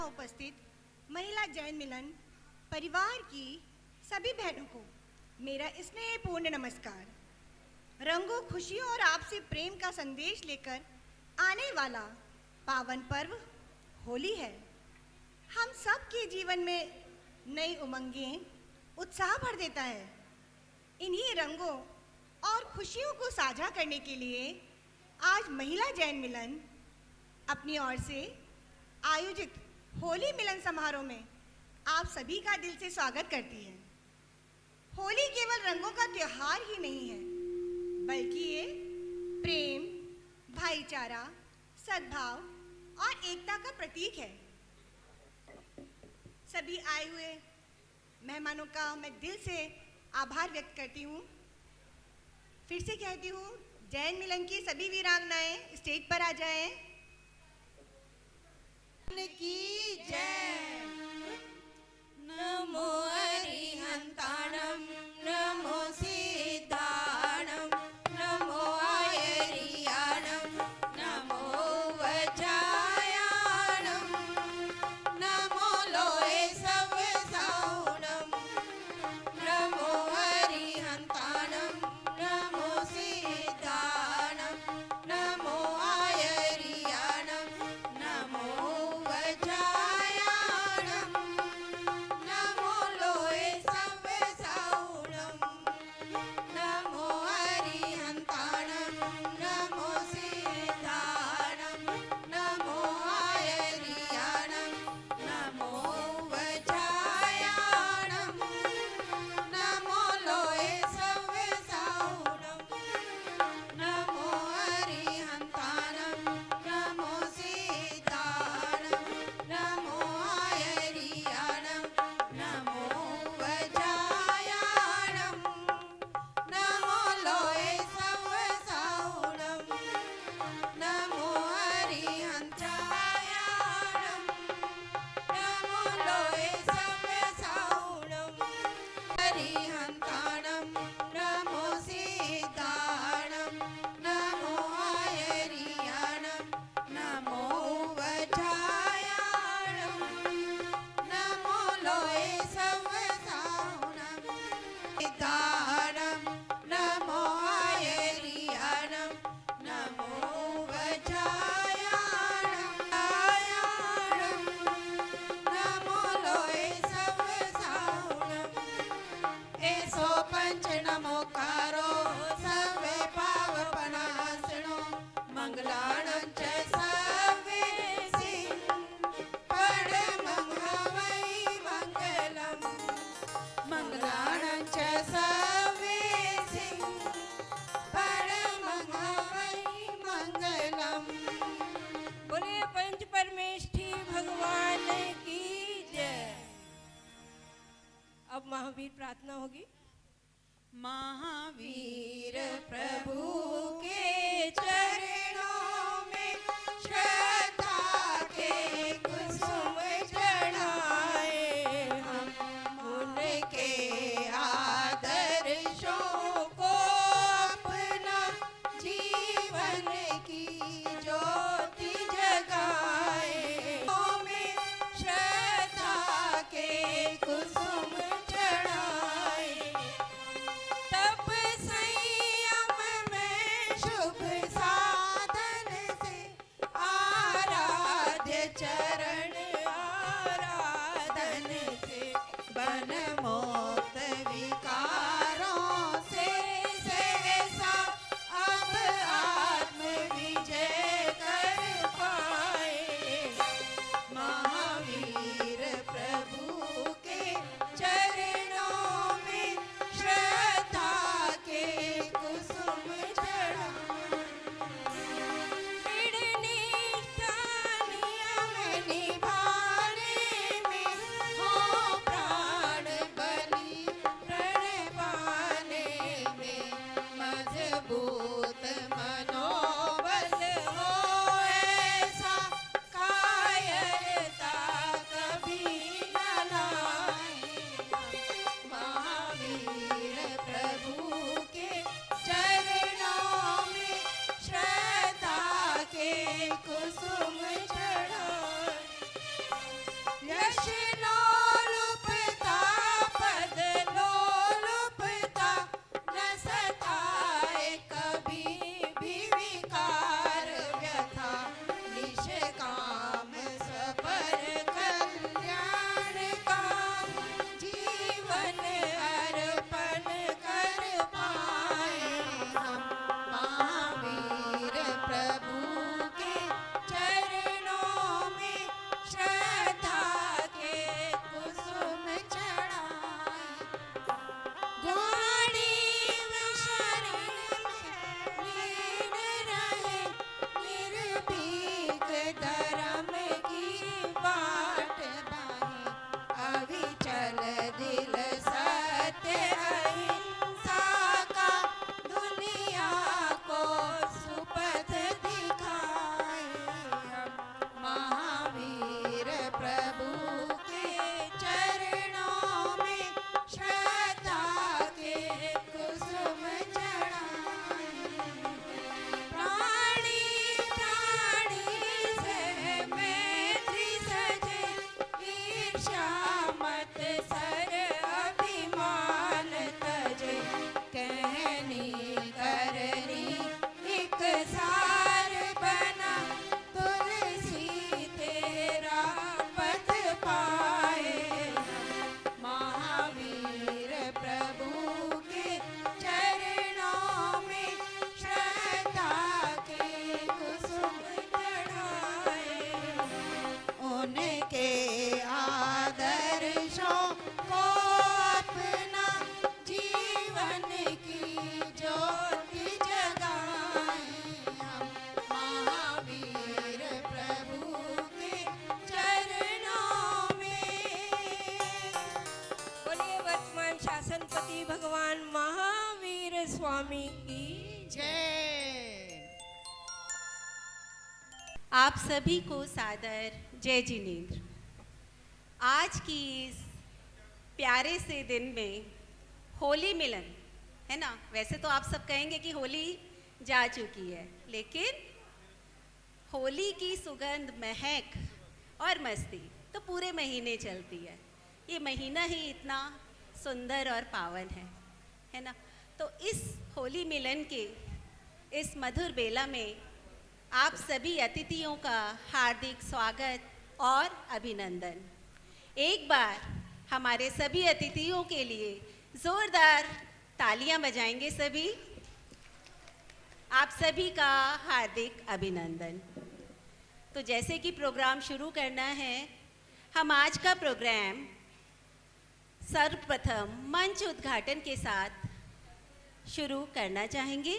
यहाँ उपस्थित महिला जैन मिलन परिवार की सभी बहनों को मेरा स्नेहपूर्ण नमस्कार। रंगों, खुशियों और आपसी प्रेम का संदेश लेकर आने वाला पावन पर्व होली है। हम सब के जीवन में नई उमंगें, उत्साह भर देता है। इन्हीं रंगों और खुशियों को साझा करने के लिए आज महिला जैन मिलन अपनी ओर से आयोजित होली मिलन समारोह में आप सभी का दिल से स्वागत करती है। होली केवल रंगों का त्योहार ही नहीं है, बल्कि ये प्रेम, भाईचारा, सद्भाव और एकता का प्रतीक है। सभी आए हुए मेहमानों का मैं दिल से आभार व्यक्त करती हूँ। फिर से कहती हूँ, जैन मिलन की सभी वीरांगनाएं स्टेज पर आ जाएं। की जय। नमो अरिहंताणं, नमो सिद्धाणं, नमो आयरियाणं, नमो वज्रायाणं, नमो लोहे सवसावणं, नमो अरिहंताणं, नमो सिद्धाणं, नमो आयरियाणं, नमो वज्रायाणं, नमो लोहे सवसावणं, नमो अरिहंताणं, नमो सिद्धाणं, नमो आयरियाणं, नमो वज्रायाणं, नमो लोहे सवसावणं, नमो अरिहंताणं, नमो सिद्धाणं, नमो आयरियाणं, नमो वज्रायाणं, नमो लोहे सवसावणं, नमो अरिहंताणं, नमो लोहे सवसावणं, अरिहंताणं, नमो सिद्धाणं, नमो आयरियाणं, नमो वज्रायाणं, नमो लोहे सवसावणं, सिद्धाणं, नमो आयरियाणं, नमो वज्रायाणं, नमो लोहे सवसावणं, एसो पंच नमोकारो सर्वे पावपनासनो मंगलाणं च सर्वेसि परमं हवै मंगलम्, मंगलाणं च सर्वेसि परमं हवै मंगलम्। बोलिए पंच परमेष्ठी भगवान की जय। अब महावीर प्रार्थना होगी। महावीर प्रभु के चरणों में श्रद्धा के कुसुम चढ़ाए हम, उनके आदर्शों को अपना जीवन की ज्योति जगाए। में श्रद्धा के कुसुम चढ़ाए, तप संयम में शुभ साधन से आराध्य चरण आराधन से बन मोक्त विकारों से सहसा अब आत्म विजय कर पाए। महावीर प्रभु के चरणों में श्रद्धा के कुसुम चढ़ाए, दृढ़ निष्ठा नियम निभाने में हो प्राण बलि, प्रण पाने में मजबूत मनोबल हो, ऐसा कायरता कभी न लाए। महावीर प्रभु के चरणों में श्रद्धा के कुसुम चढ़ाए, स्वामी की जय। आप सभी को सादर जय जिनेंद्र। आज की इस प्यारे से दिन में होली मिलन है ना। वैसे तो आप सब कहेंगे कि होली जा चुकी है, लेकिन होली की सुगंध, महक और मस्ती तो पूरे महीने चलती है। ये महीना ही इतना सुंदर और पावन है ना। तो इस होली मिलन के इस मधुर बेला में आप सभी अतिथियों का हार्दिक स्वागत और अभिनंदन। एक बार हमारे सभी अतिथियों के लिए जोरदार तालियां बजाएंगे सभी। आप सभी का हार्दिक अभिनंदन। तो जैसे कि प्रोग्राम शुरू करना है, हम आज का प्रोग्राम सर्वप्रथम मंच उद्घाटन के साथ शुरू करना चाहेंगे।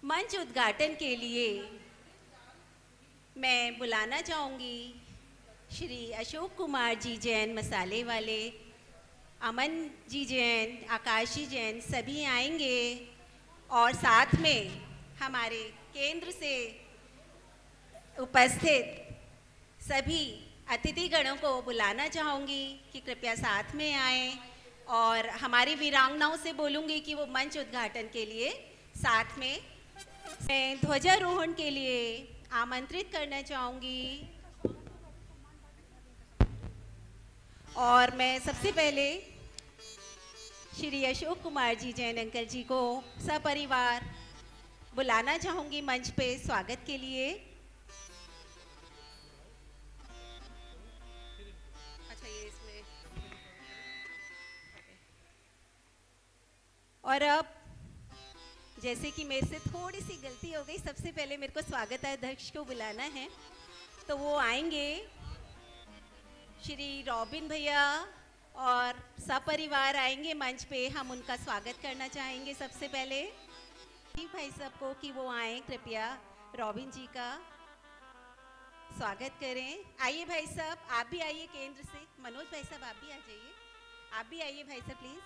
मंच उद्घाटन के लिए मैं बुलाना चाहूँगी श्री अशोक कुमार जी जैन मसाले वाले, अमन जी जैन, आकाश जी जैन सभी आएंगे। और साथ में हमारे केंद्र से उपस्थित सभी अतिथिगणों को बुलाना चाहूँगी कि कृपया साथ में आएं। और हमारी वीरांगनाओं से बोलूँगी कि वो मंच उद्घाटन के लिए साथ में। मैं ध्वजारोहण के लिए आमंत्रित करना चाहूँगी। और मैं सबसे पहले श्री अशोक कुमार जी जैन अंकल जी को सपरिवार बुलाना चाहूँगी मंच पे स्वागत के लिए। अच्छा, ये इसमें। और अब जैसे कि मेरे से थोड़ी सी गलती हो गई, सबसे पहले मेरे को स्वागत अध्यक्ष को बुलाना है, तो वो आएंगे श्री रॉबिन भैया और सपरिवार आएंगे मंच पे। हम उनका स्वागत करना चाहेंगे सबसे पहले भाई साहब को कि वो आए, कृपया रॉबिन जी का स्वागत करें। आइए भाई साहब, आप भी आइए केंद्र से। मनोज भाई साहब आप भी आ जाइए, आप भी आइए भाई साहब प्लीज।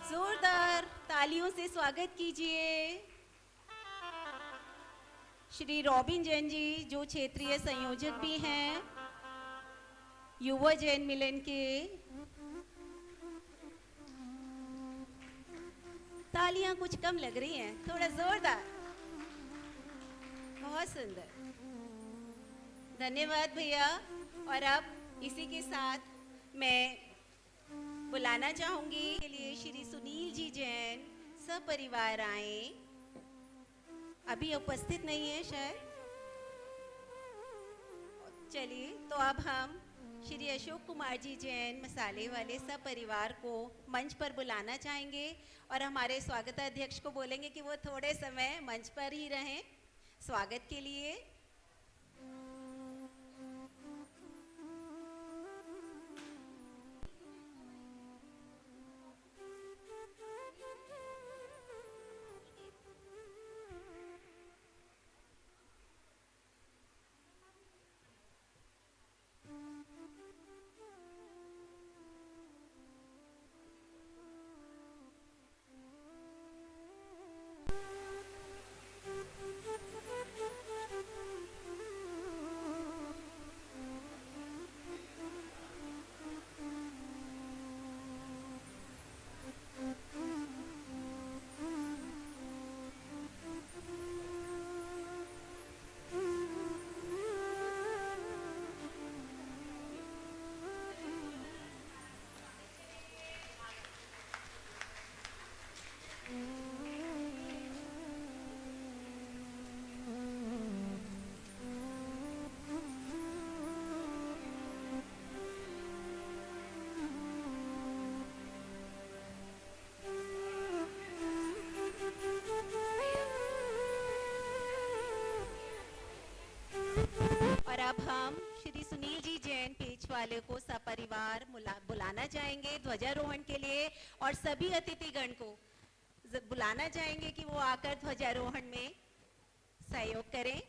जोरदार तालियों से स्वागत कीजिए श्री रॉबिन जैन जी, जो क्षेत्रीय संयोजक भी हैं युवा जैन मिलन के। तालियां कुछ कम लग रही हैं, थोड़ा जोरदार। बहुत सुंदर, धन्यवाद भैया। और अब इसी के साथ मैं बुलाना चाहूंगी के लिए श्री सुनील जी जैन सपरिवार आए। अभी उपस्थित नहीं है शायद। चलिए, तो अब हम श्री अशोक कुमार जी जैन मसाले वाले सपरिवार को मंच पर बुलाना चाहेंगे और हमारे स्वागत अध्यक्ष को बोलेंगे कि वो थोड़े समय मंच पर ही रहें स्वागत के लिए। वाले को सपरिवार बुलाना चाहेंगे ध्वजारोहण के लिए, और सभी अतिथिगण को बुलाना चाहेंगे कि वो आकर ध्वजारोहण में सहयोग करें।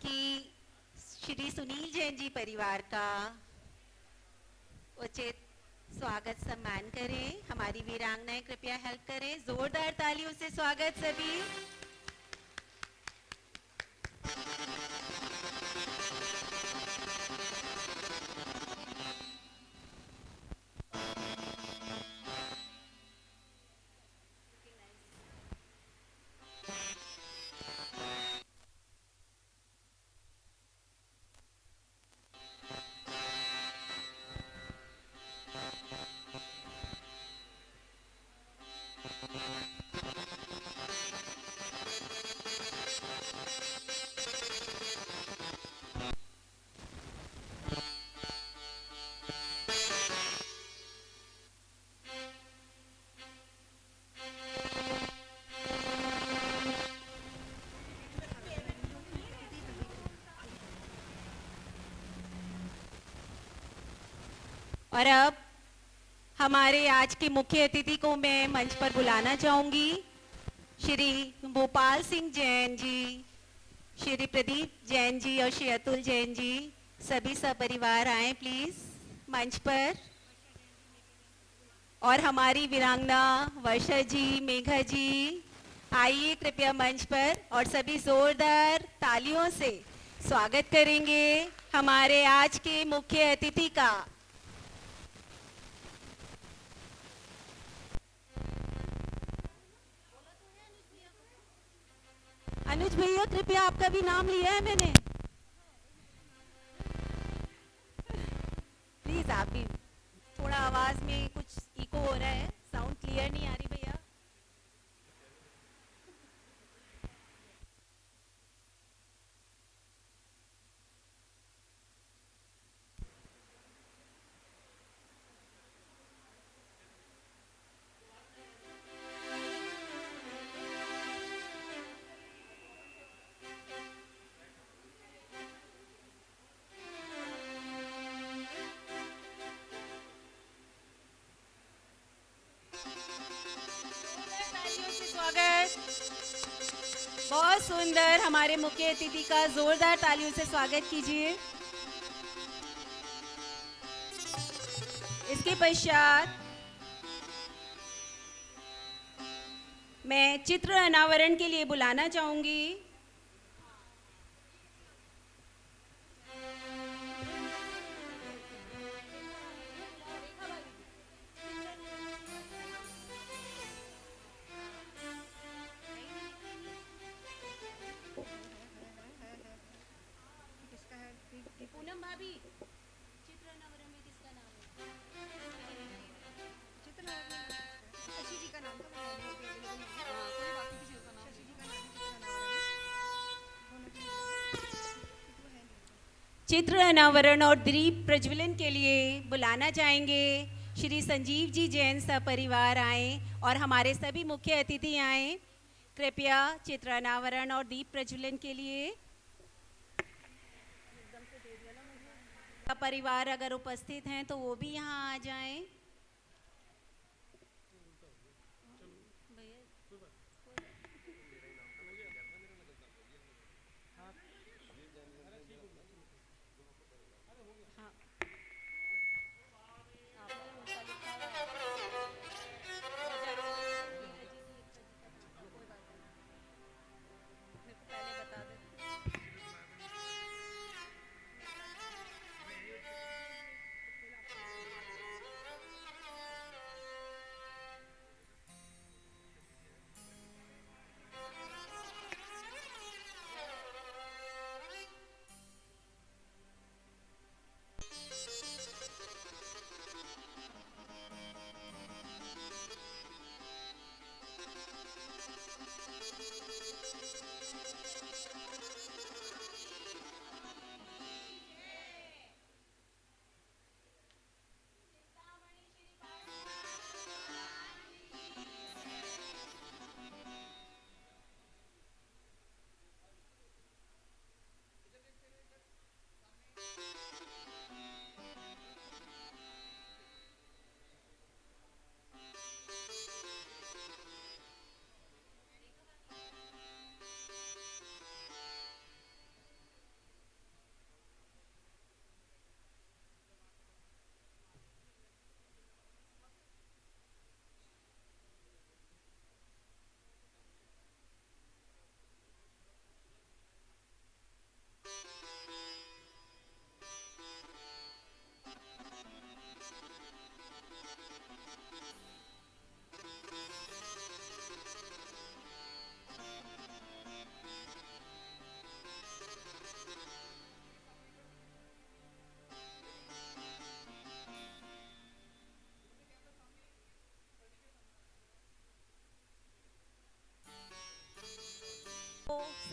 कि श्री सुनील जैन जी परिवार का उचित स्वागत सम्मान करें। हमारी वीरांगनाएं कृपया हेल्प करें। जोरदार तालियों से स्वागत सभी। और अब हमारे आज के मुख्य अतिथि को मैं मंच पर बुलाना चाहूंगी। श्री भोपाल सिंह जैन जी, श्री प्रदीप जैन जी और श्री अतुल जैन जी, सभी सपरिवार आए प्लीज मंच पर। और हमारी वीरांगना वर्षा जी, मेघा जी, आइए कृपया मंच पर और सभी जोरदार तालियों से स्वागत करेंगे हमारे आज के मुख्य अतिथि का। अनुज भैया कृपया, आपका भी नाम लिया है मैंने, प्लीज आप भी। थोड़ा आवाज में कुछ इको हो रहा है, साउंड क्लियर नहीं आ रही भैया। बहुत सुंदर, हमारे मुख्य अतिथि का जोरदार तालियों से स्वागत कीजिए। इसके पश्चात मैं चित्र अनावरण के लिए बुलाना चाहूंगी पूनम भाभी। चित्र अनावरण में किसका नाम है? शशि जी का नाम था। शशि जी का नाम चित्र अनावरण और दीप प्रज्वलन के लिए बुलाना चाहेंगे श्री संजीव जी जैन सपरिवार आए और हमारे सभी मुख्य अतिथि आए। कृपया चित्र अनावरण और दीप प्रज्वलन के लिए परिवार अगर उपस्थित हैं तो वो भी यहाँ आ जाएं।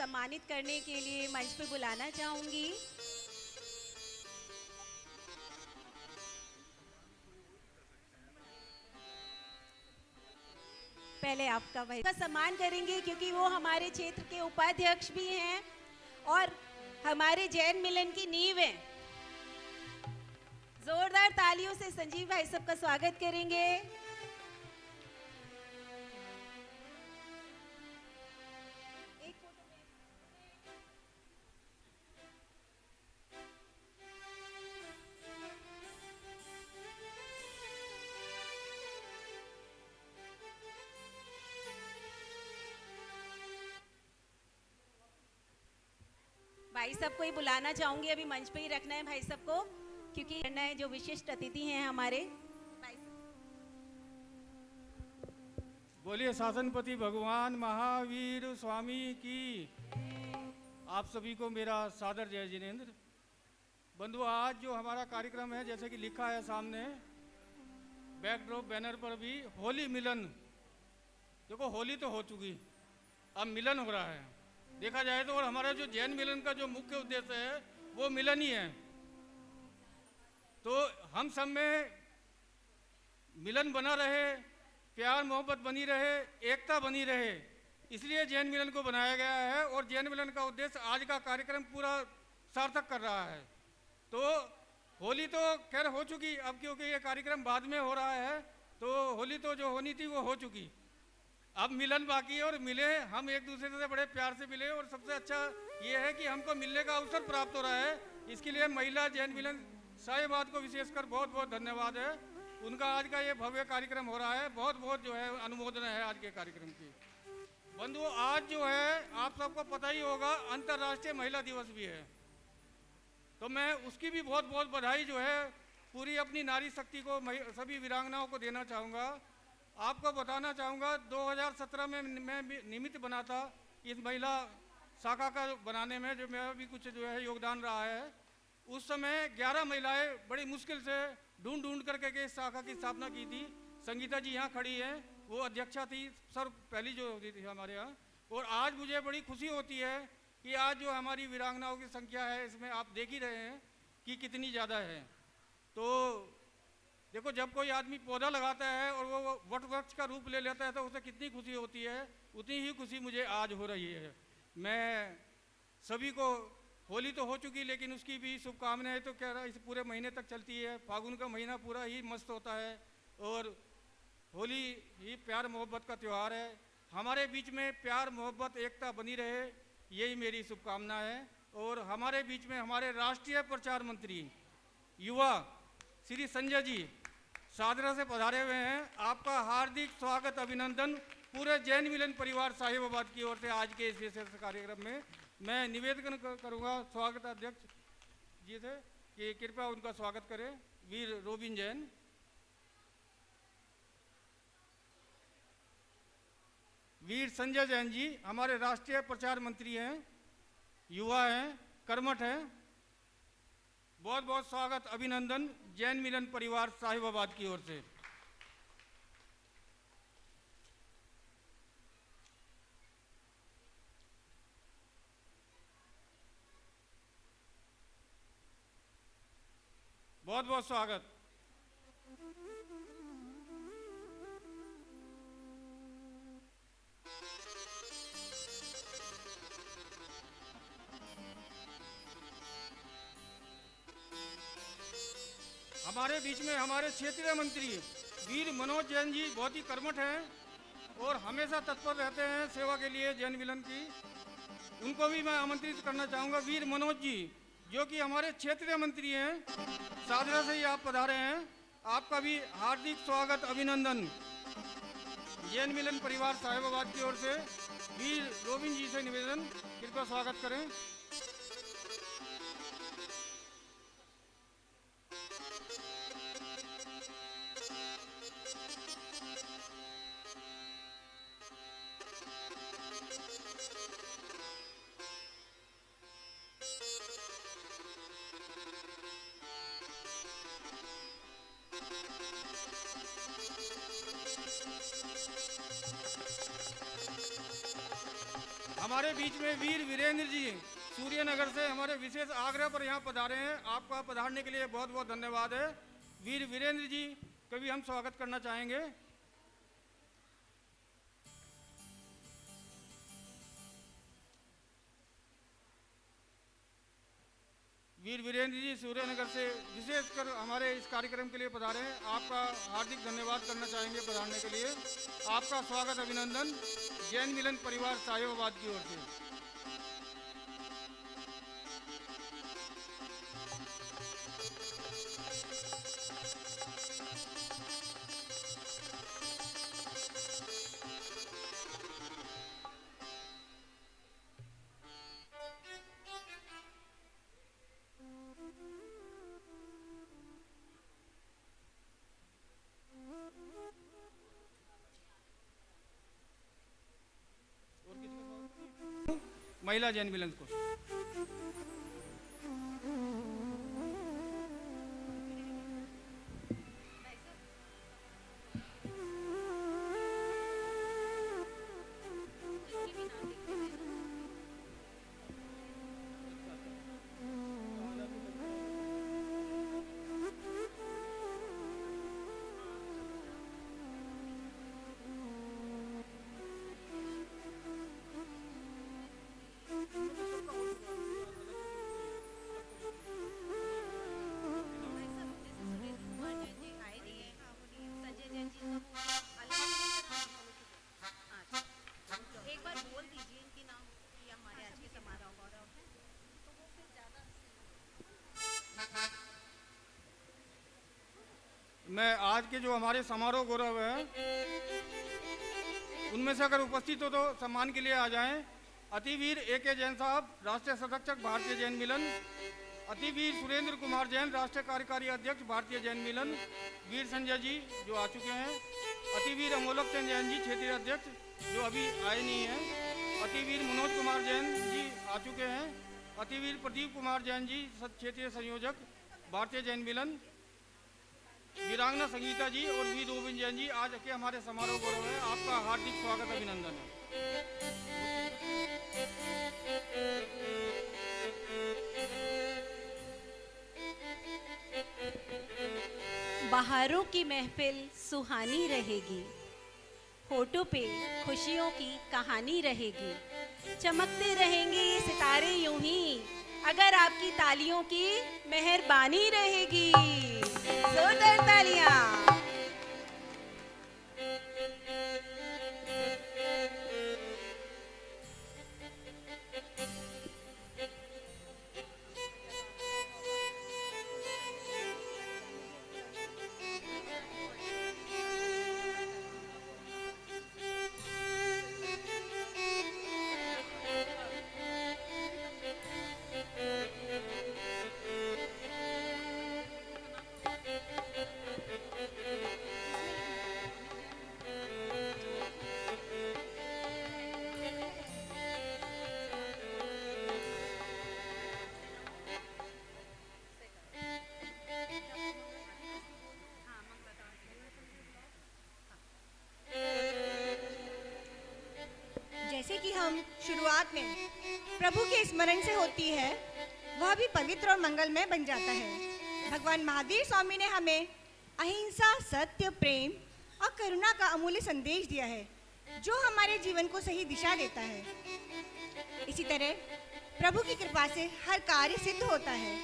सम्मानित करने के लिए मंच पे बुलाना चाहूंगी। पहले आपका भाई का सम्मान करेंगे क्योंकि वो हमारे क्षेत्र के उपाध्यक्ष भी हैं और हमारे जैन मिलन की नींव हैं। जोरदार तालियों से संजीव भाई सबका स्वागत करेंगे। भाई सबको ही बुलाना चाहूंगी, अभी मंच पे ही रखना है भाई सबको क्योंकि करना है जो विशिष्ट अतिथि हैं हमारे। बोलिए शासनपति भगवान महावीर स्वामी की। आप सभी को मेरा सादर जय जिनेंद्र। बंधु, आज जो हमारा कार्यक्रम है, जैसे कि लिखा है सामने बैकड्रॉप बैनर पर भी, होली मिलन। देखो, होली तो हो चुकी, अब मिलन हो रहा है देखा जाए तो। और हमारा जो जैन मिलन का जो मुख्य उद्देश्य है वो मिलन ही है। तो हम सब में मिलन बना रहे, प्यार मोहब्बत बनी रहे, एकता बनी रहे, इसलिए जैन मिलन को बनाया गया है। और जैन मिलन का उद्देश्य आज का कार्यक्रम पूरा सार्थक कर रहा है। तो होली तो खैर हो चुकी, अब क्योंकि ये कार्यक्रम बाद में हो रहा है तो होली तो जो होनी थी वो हो चुकी, अब मिलन बाकी है। और मिले हम, एक दूसरे से बड़े प्यार से मिले। और सबसे अच्छा ये है कि हमको मिलने का अवसर प्राप्त हो रहा है। इसके लिए महिला जैन मिलन साहिबाद को विशेषकर बहुत बहुत धन्यवाद है। उनका आज का ये भव्य कार्यक्रम हो रहा है, बहुत बहुत जो है अनुमोदन है आज के कार्यक्रम की। बंधु, आज जो है आप सबको पता ही होगा अंतर्राष्ट्रीय महिला दिवस भी है, तो मैं उसकी भी बहुत बहुत बधाई जो है पूरी अपनी नारी शक्ति को, सभी वीरांगनाओं को देना चाहूँगा। आपको बताना चाहूँगा 2017 में मैं निमित्त बना था इस महिला शाखा का बनाने में, जो मेरा भी कुछ जो है योगदान रहा है। उस समय 11 महिलाएं बड़ी मुश्किल से ढूंढ ढूंढ करके के इस शाखा की स्थापना की थी। संगीता जी यहाँ खड़ी हैं, वो अध्यक्षा थी, सर पहली जो होती थी हमारे यहाँ। और आज मुझे बड़ी खुशी होती है कि आज जो हमारी वीरांगनाओं की संख्या है, इसमें आप देख ही रहे हैं कि कितनी ज़्यादा है। तो देखो, जब कोई आदमी पौधा लगाता है और वो वट वृक्ष का रूप ले लेता है तो उसे कितनी खुशी होती है, उतनी ही खुशी मुझे आज हो रही है। मैं सभी को, होली तो हो चुकी लेकिन उसकी भी शुभकामनाएं तो कह रहा इस पूरे महीने तक चलती है। फागुन का महीना पूरा ही मस्त होता है और होली ही प्यार मोहब्बत का त्यौहार है। हमारे बीच में प्यार मोहब्बत एकता बनी रहे, यही मेरी शुभकामना है। और हमारे बीच में हमारे राष्ट्रीय प्रचार मंत्री युवा श्री संजय जी सादरा से पधारे हुए हैं। आपका हार्दिक स्वागत, अभिनंदन पूरे जैन मिलन परिवार साहिबाबाद की ओर से आज के इस विशेष कार्यक्रम में। मैं निवेदन करूंगा स्वागत अध्यक्ष जी से कि कृपया उनका स्वागत करें। वीर रोबिन जैन, वीर संजय जैन जी हमारे राष्ट्रीय प्रचार मंत्री हैं, युवा हैं, कर्मठ हैं। बहुत बहुत स्वागत, अभिनंदन जैन मिलन परिवार साहिबाबाद की ओर से। बहुत बहुत स्वागत। हमारे बीच में हमारे क्षेत्रीय मंत्री वीर मनोज जैन जी बहुत ही कर्मठ हैं और हमेशा तत्पर रहते हैं सेवा के लिए जैन मिलन की। उनको भी मैं आमंत्रित करना चाहूँगा। वीर मनोज जी जो कि हमारे क्षेत्रीय मंत्री हैं, सादरा से ही आप पधारे हैं। आपका भी हार्दिक स्वागत, अभिनंदन जैन मिलन परिवार साहिबाबाद की ओर से। वीर रोबिन जी से निवेदन, कृपया स्वागत करें। हमारे बीच में वीर वीरेंद्र जी सूर्यनगर से हमारे विशेष आग्रह पर यहाँ पधारे हैं। आपका पधारने के लिए बहुत बहुत धन्यवाद है। वीर वीरेंद्र जी का भी हम स्वागत करना चाहेंगे। वीर वीरेंद्र जी सूर्यनगर से विशेषकर हमारे इस कार्यक्रम के लिए पधारे हैं। आपका हार्दिक धन्यवाद करना चाहेंगे पधारने के लिए। आपका स्वागत अभिनंदन जैन मिलन परिवार साहिबाबाद की ओर से। महिला जैन मिलन को मैं आज के जो हमारे समारोह गौरव है उनमें से अगर उपस्थित हो तो सम्मान के लिए आ जाएं। अतिवीर A.K. जैन साहब राष्ट्रीय संरक्षक भारतीय जैन मिलन, अतिवीर सुरेंद्र कुमार जैन राष्ट्रीय कार्यकारी अध्यक्ष भारतीय जैन मिलन, वीर संजय जी जो आ चुके हैं, अतिवीर अमोलक चंद जैन जी क्षेत्रीय अध्यक्ष जो अभी आए नहीं हैं, अतिवीर मनोज कुमार जैन जी आ चुके हैं, अतिवीर प्रदीप कुमार जैन जी क्षेत्रीय संयोजक भारतीय जैन मिलन, वीरांगना संगीता जी और वीर गोविंद जैन जी आज के हमारे समारोह गौरव है। आपका हार्दिक स्वागत अभिनंदन है। बहारों की महफिल सुहानी रहेगी, होठों पे खुशियों की कहानी रहेगी, चमकते रहेंगे ये सितारे यूं ही अगर आपकी तालियों की मेहरबानी रहेगी। जोरदार तालियां। जैसे कि हम शुरुआत में प्रभु के स्मरण से होती है, वह भी पवित्र और मंगलमय बन जाता है। भगवान महावीर स्वामी ने हमें अहिंसा, सत्य, प्रेम और करुणा का अमूल्य संदेश दिया है, जो हमारे जीवन को सही दिशा देता है। इसी तरह प्रभु की कृपा से हर कार्य सिद्ध होता है।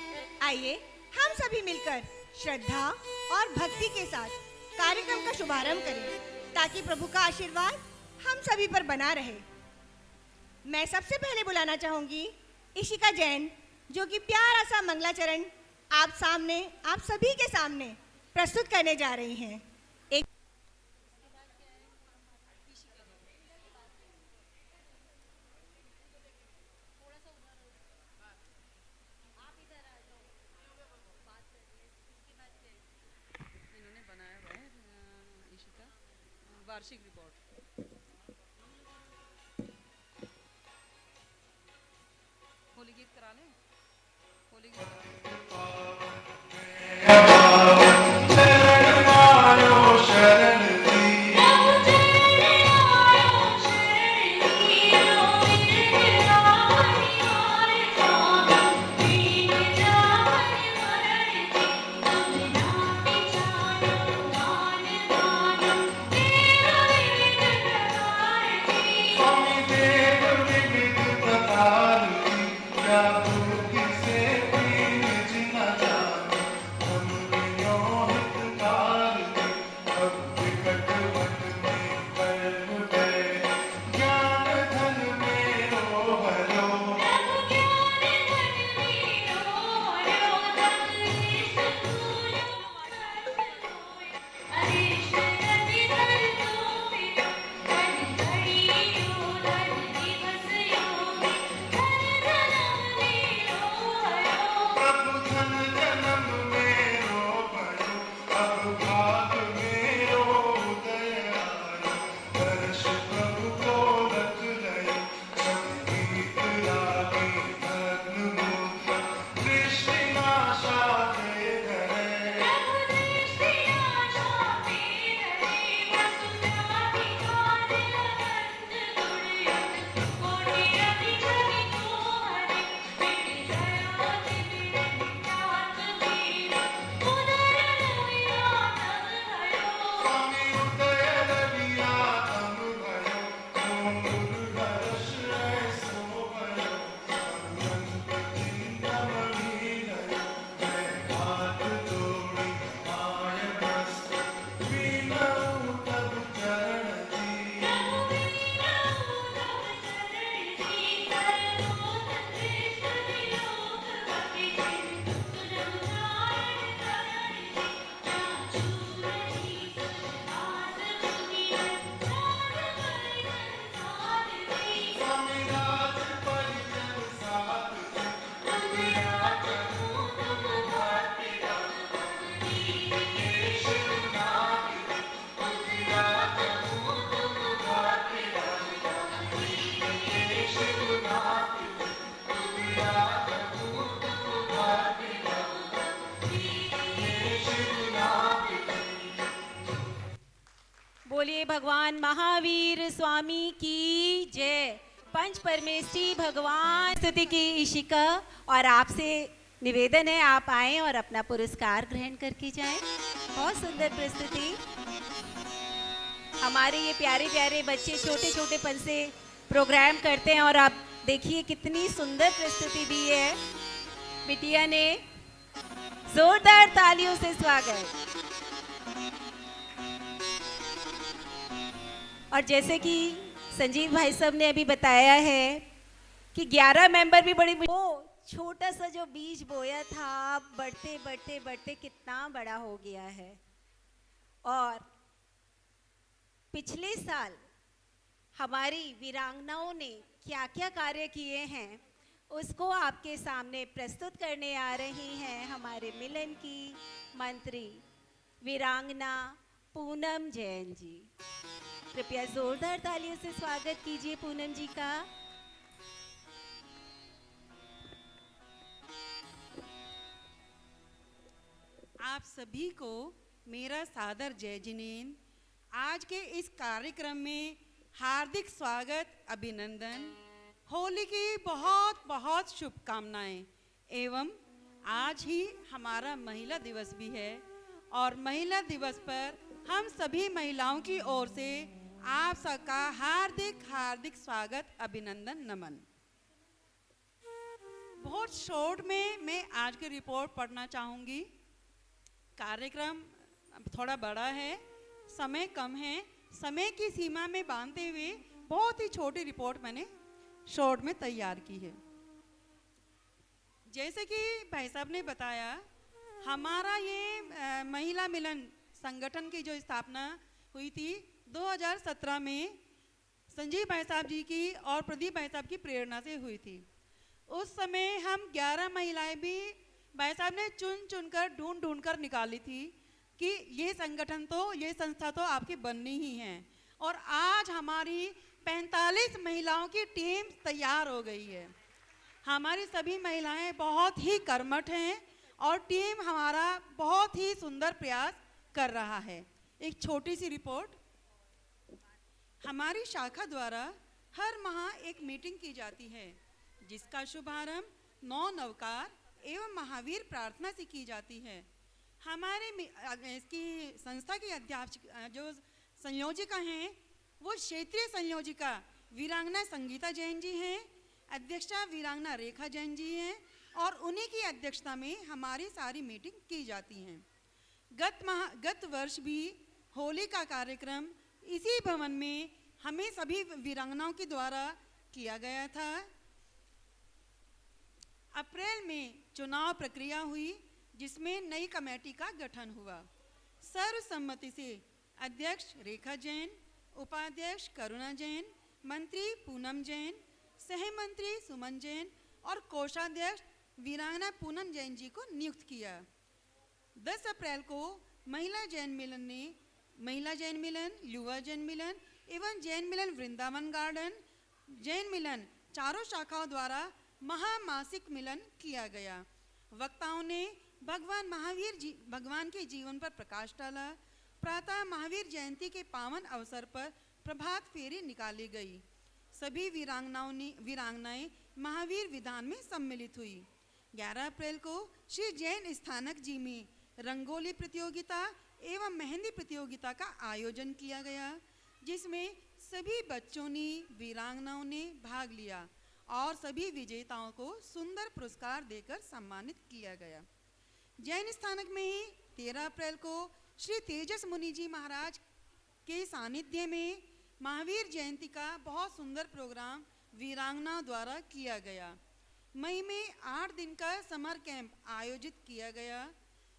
आइए हम सभी मिलकर श्रद्धा और भक्ति के साथ कार्यक्रम का शुभारंभ करें, ताकि प्रभु का आशीर्वाद हम सभी पर बना रहे। मैं सबसे पहले बुलाना चाहूंगी इशिका जैन, जो कि प्यारा सा मंगलाचरण आप सभी के सामने प्रस्तुत करने जा रही हैं। एक इन्होंने बनाया हुआ है इशिका वार्षिक रिपोर्ट। होली गीत करा लें, होली गीत शरण बोलिए भगवान महावीर स्वामी की जय। पंच परमेष्ठी भगवान स्तुति की इशिका। और आपसे निवेदन है आप आएं और अपना पुरस्कार ग्रहण करके जाएं। बहुत सुंदर प्रस्तुति। हमारे ये प्यारे प्यारे बच्चे छोटे छोटे पन से प्रोग्राम करते हैं और आप देखिए कितनी सुंदर प्रस्तुति दी है। बिटिया ने जोरदार तालियों से स्वागत। और जैसे कि संजीव भाई साहब ने अभी बताया है कि 11 मेंबर भी बड़ी वो छोटा सा जो बीज बोया था बढ़ते बढ़ते बढ़ते कितना बड़ा हो गया है। और पिछले साल हमारी वीरांगनाओं ने क्या क्या कार्य किए हैं उसको आपके सामने प्रस्तुत करने आ रही हैं हमारे मिलन की मंत्री वीरांगना पूनम जैन जी। कृपया जोरदार तालियों से स्वागत कीजिए पूनम जी का। आप सभी को मेरा सादर जय जिनेंद्र। आज के इस कार्यक्रम में हार्दिक स्वागत, अभिनंदन। होली की बहुत बहुत शुभकामनाएं। एवं आज ही हमारा महिला दिवस भी है और महिला दिवस पर हम सभी महिलाओं की ओर से आप सबका हार्दिक हार्दिक स्वागत, अभिनंदन, नमन। बहुत शॉर्ट में मैं आज की रिपोर्ट पढ़ना चाहूँगी। कार्यक्रम थोड़ा बड़ा है, समय कम है, समय की सीमा में बांधते हुए बहुत ही छोटी रिपोर्ट मैंने शॉर्ट में तैयार की है। जैसे कि भाई साहब ने बताया, हमारा ये महिला मिलन संगठन की जो स्थापना हुई थी 2017 में संजीव भाई साहब जी की और प्रदीप भाई साहब की प्रेरणा से हुई थी। उस समय हम 11 महिलाएं भी भाई साहब ने चुन चुनकर ढूंढ ढूंढ कर निकाली थी कि ये संगठन तो ये संस्था तो आपकी बननी ही है। और आज हमारी 45 महिलाओं की टीम तैयार हो गई है। हमारी सभी महिलाएं बहुत ही कर्मठ हैं और टीम हमारा बहुत ही सुंदर प्रयास कर रहा है। एक छोटी सी रिपोर्ट। हमारी शाखा द्वारा हर माह एक मीटिंग की जाती है जिसका शुभारंभ 9 नवकार एवं महावीर प्रार्थना से की जाती है। हमारे इसकी संस्था की अध्यक्ष जो संयोजिका हैं वो क्षेत्रीय संयोजिका वीरांगना संगीता जैन जी हैं, अध्यक्षा वीरांगना रेखा जैन जी हैं और उन्हीं की अध्यक्षता में हमारी सारी मीटिंग की जाती हैं। गत वर्ष भी होली का कार्यक्रम इसी भवन में हमें सभी वीरांगनाओं के द्वारा किया गया था। अप्रैल में चुनाव प्रक्रिया हुई, जिसमें नई कमेटी का गठन हुआ। सर्वसम्मति से अध्यक्ष रेखा जैन, उपाध्यक्ष करुणा जैन, मंत्री पूनम जैन, सहमंत्री सुमन जैन और कोषाध्यक्ष वीरांगना पूनम जैन जी को नियुक्त किया। 10 अप्रैल को महिला जैन मिलन, युवा जैन मिलन एवं जैन मिलन वृंदावन गार्डन, जैन मिलन चारों शाखाओं द्वारा महामासिक मिलन किया गया। वक्ताओं ने भगवान के जीवन पर प्रकाश डाला। प्रातः महावीर जयंती के पावन अवसर पर प्रभात फेरी निकाली गई। सभी वीरांगनाएं महावीर विधान में सम्मिलित हुई। 11 अप्रैल को श्री जैन स्थानक जी में रंगोली प्रतियोगिता एवं मेहंदी प्रतियोगिता का आयोजन किया गया, जिसमें सभी बच्चों ने, वीरांगनाओं ने भाग लिया और सभी विजेताओं को सुंदर पुरस्कार देकर सम्मानित किया गया। जैन स्थानक में ही 13 अप्रैल को श्री तेजस मुनि जी महाराज के सानिध्य में महावीर जयंती का बहुत सुंदर प्रोग्राम वीरांगनाओं द्वारा किया गया। मई में 8 दिन का समर कैंप आयोजित किया गया,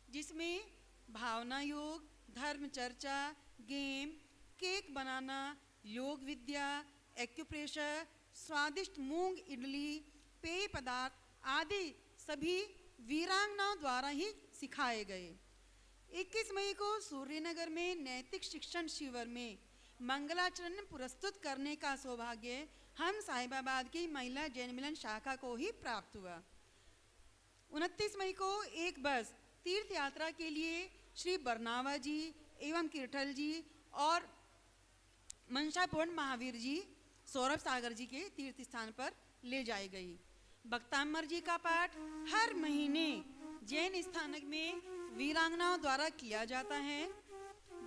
जिसमें भावना योग, धर्म चर्चा, गेम, केक बनाना, योग विद्या, एक्यूप्रेशर, स्वादिष्ट मूंग इडली, पेय पदार्थ आदि सभी वीरांगनाओं द्वारा ही सिखाए गए। 21 मई को सूर्यनगर में नैतिक शिक्षण शिविर में मंगलाचरण प्रस्तुत करने का सौभाग्य हम साहिबाबाद की महिला जैन मिलन शाखा को ही प्राप्त हुआ। 29 मई को एक बस तीर्थ यात्रा के लिए श्री बरनावा जी एवं किरठल जी और मनसापूर्ण महावीर जी सौरभ सागर जी के तीर्थ स्थान पर ले जाई गई। भक्तामर जी का पाठ हर महीने जैन स्थानक में वीरांगनाओं द्वारा किया जाता है।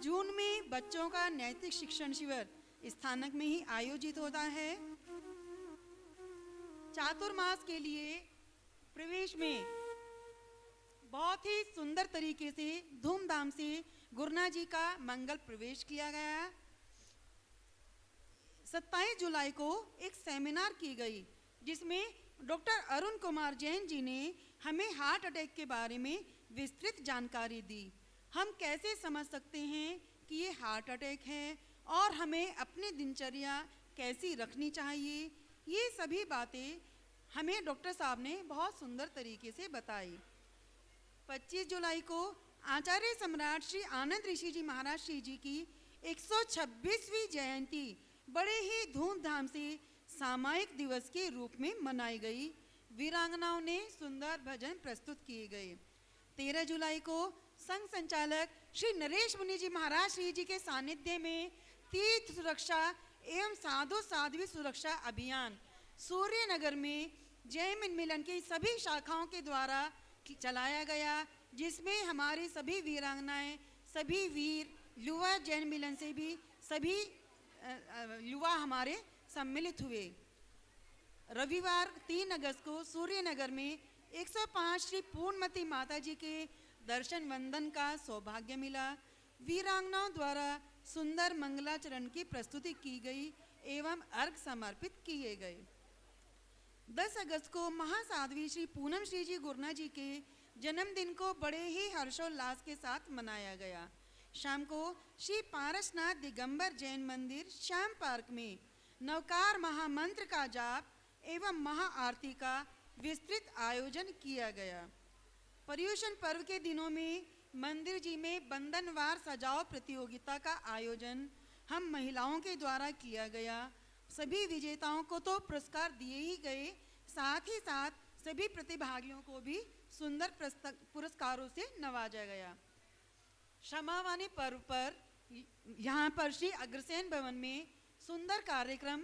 जून में बच्चों का नैतिक शिक्षण शिविर स्थानक में ही आयोजित होता है। चातुर्मास के लिए प्रवेश में बहुत ही सुंदर तरीके से धूमधाम से गुरना जी का मंगल प्रवेश किया गया। 27 जुलाई को एक सेमिनार की गई, जिसमें डॉक्टर अरुण कुमार जैन जी ने हमें हार्ट अटैक के बारे में विस्तृत जानकारी दी। हम कैसे समझ सकते हैं कि ये हार्ट अटैक है और हमें अपनी दिनचर्या कैसी रखनी चाहिए, ये सभी बातें हमें डॉक्टर साहब ने बहुत सुंदर तरीके से बताई। 25 जुलाई को आचार्य सम्राट श्री आनंद ऋषि जी महाराज श्री जी की 126वीं जयंती बड़े ही धूमधाम से सामायिक दिवस के रूप में मनाई गई। वीरांगनाओं ने सुंदर भजन प्रस्तुत किए गए। 13 जुलाई को संघ संचालक श्री नरेश मुनि जी महाराज श्री जी के सानिध्य में तीर्थ सुरक्षा एवं साधु साध्वी सुरक्षा अभियान सूर्यनगर में जैन मिलन की सभी शाखाओं के द्वारा चलाया गया, जिसमें हमारी सभी वीरांगनाएं, सभी वीर, युवा जैन मिलन से भी सभी युवा हमारे सम्मिलित हुए। रविवार 3 अगस्त को सूर्यनगर में 105 श्री पूर्णमती माता जी के दर्शन वंदन का सौभाग्य मिला। वीरांगनाओं द्वारा सुंदर मंगलाचरण की प्रस्तुति की गई एवं अर्घ समर्पित किए गए। 10 अगस्त को महासाध्वी श्री पूनम श्री जी गुरना जी के जन्मदिन को बड़े ही हर्षोल्लास के साथ मनाया गया। शाम को श्री पारसनाथ दिगंबर जैन मंदिर श्याम पार्क में नवकार महामंत्र का जाप एवं महाआरती का विस्तृत आयोजन किया गया। पर्युषण पर्व के दिनों में मंदिर जी में बंधनवार सजाओ प्रतियोगिता का आयोजन हम महिलाओं के द्वारा किया गया। सभी विजेताओं को तो पुरस्कार दिए ही गए, साथ ही साथ सभी प्रतिभागियों को भी सुंदर पुरस्कारों से नवाजा गया। क्षमावानी पर्व पर यहाँ पर श्री अग्रसेन भवन में सुंदर कार्यक्रम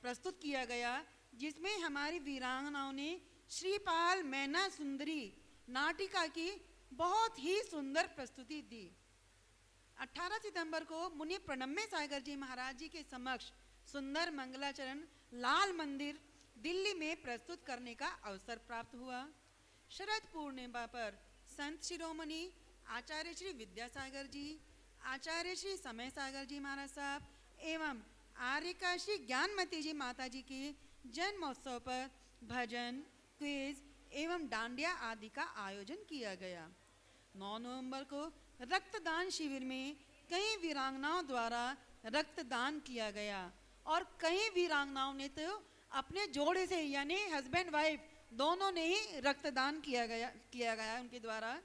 प्रस्तुत किया गया, जिसमें हमारी वीरांगनाओं ने श्रीपाल मैना सुंदरी नाटिका की बहुत ही सुंदर प्रस्तुति दी। 18 सितंबर को मुनि प्रणम्य सागर जी महाराज जी के समक्ष सुंदर मंगलाचरण लाल मंदिर दिल्ली में प्रस्तुत करने का अवसर प्राप्त हुआ। शरद पूर्णिमा पर संत शिरोमणि आचार्य श्री विद्यासागर जी, आचार्य श्री समय सागर जी महाराज साहब एवं आर्यका श्री ज्ञानमती जी माता जी की जन्म महोत्सव पर भजन, क्विज एवं डांडिया आदि का आयोजन किया गया। 9 नवंबर को रक्तदान शिविर में कई वीरांगनाओं द्वारा रक्तदान किया गया और कई वीरांगनाओं ने तो अपने जोड़े से यानी हस्बैंड वाइफ दोनों ने ही रक्तदान किया गया उनके द्वारा।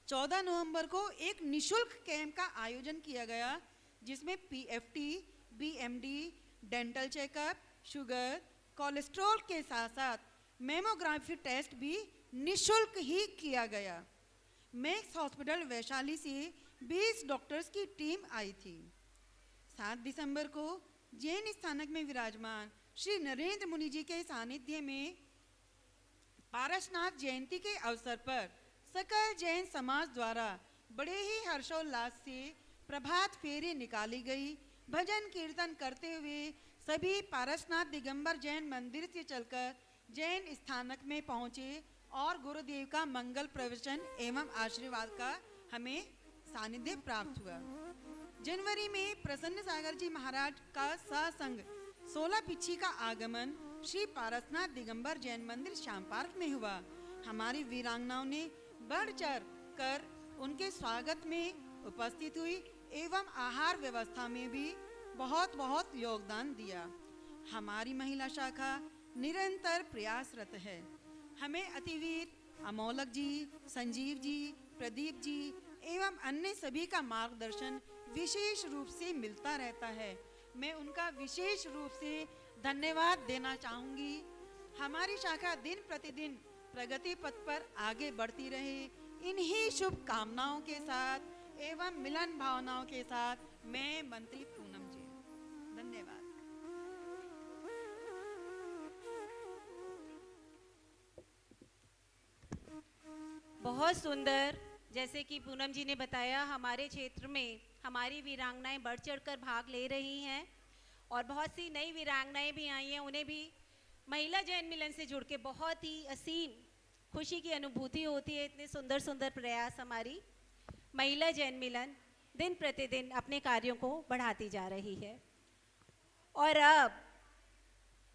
14 नवंबर को एक निशुल्क कैंप का आयोजन किया गया जिसमें PFT, BMD, dental checkup, sugar, cholesterol के साथ साथ मेमोग्राफी टेस्ट भी निशुल्क ही किया गया। मैक्स हॉस्पिटल वैशाली से 20 डॉक्टर्स की टीम आई थी। 7 दिसंबर को जैन स्थानक में विराजमान श्री नरेंद्र मुनि जी के सानिध्य में पारसनाथ जयंती के अवसर पर सकल जैन समाज द्वारा बड़े ही हर्षोल्लास से प्रभात फेरी निकाली गई। भजन कीर्तन करते हुए सभी पारसनाथ दिगंबर जैन मंदिर से चलकर जैन स्थानक में पहुंचे और गुरुदेव का मंगल प्रवचन एवं आशीर्वाद का हमें सानिध्य प्राप्त हुआ। जनवरी में प्रसन्न सागर जी महाराज का सत्संग 16 पिछी का आगमन श्री पारसनाथ दिगंबर जैन मंदिर श्याम पार्क में हुआ। हमारी वीरांगनाओं ने बढ़ चढ़ कर उनके स्वागत में उपस्थित हुई एवं आहार व्यवस्था में भी बहुत बहुत योगदान दिया। हमारी महिला शाखा निरंतर प्रयासरत है। हमें अतिवीर अमोलक जी, संजीव जी, प्रदीप जी एवं अन्य सभी का मार्गदर्शन विशेष रूप से मिलता रहता है। मैं उनका विशेष रूप से धन्यवाद देना चाहूँगी। हमारी शाखा दिन प्रतिदिन प्रगति पथ पर आगे बढ़ती रहे, इन्हीं शुभकामनाओं के साथ एवं मिलन भावनाओं के साथ मैं मंत्री पूनम जी, धन्यवाद। बहुत सुंदर। जैसे कि पूनम जी ने बताया, हमारे क्षेत्र में हमारी वीरांगनाएं बढ़ चढ़कर भाग ले रही हैं और बहुत सी नई वीरांगनाएं भी आई हैं। उन्हें भी महिला जैन मिलन से जुड़ के बहुत ही असीम खुशी की अनुभूति होती है। इतने सुंदर सुंदर प्रयास हमारी महिला जैन मिलन दिन प्रतिदिन अपने कार्यों को बढ़ाती जा रही है। और अब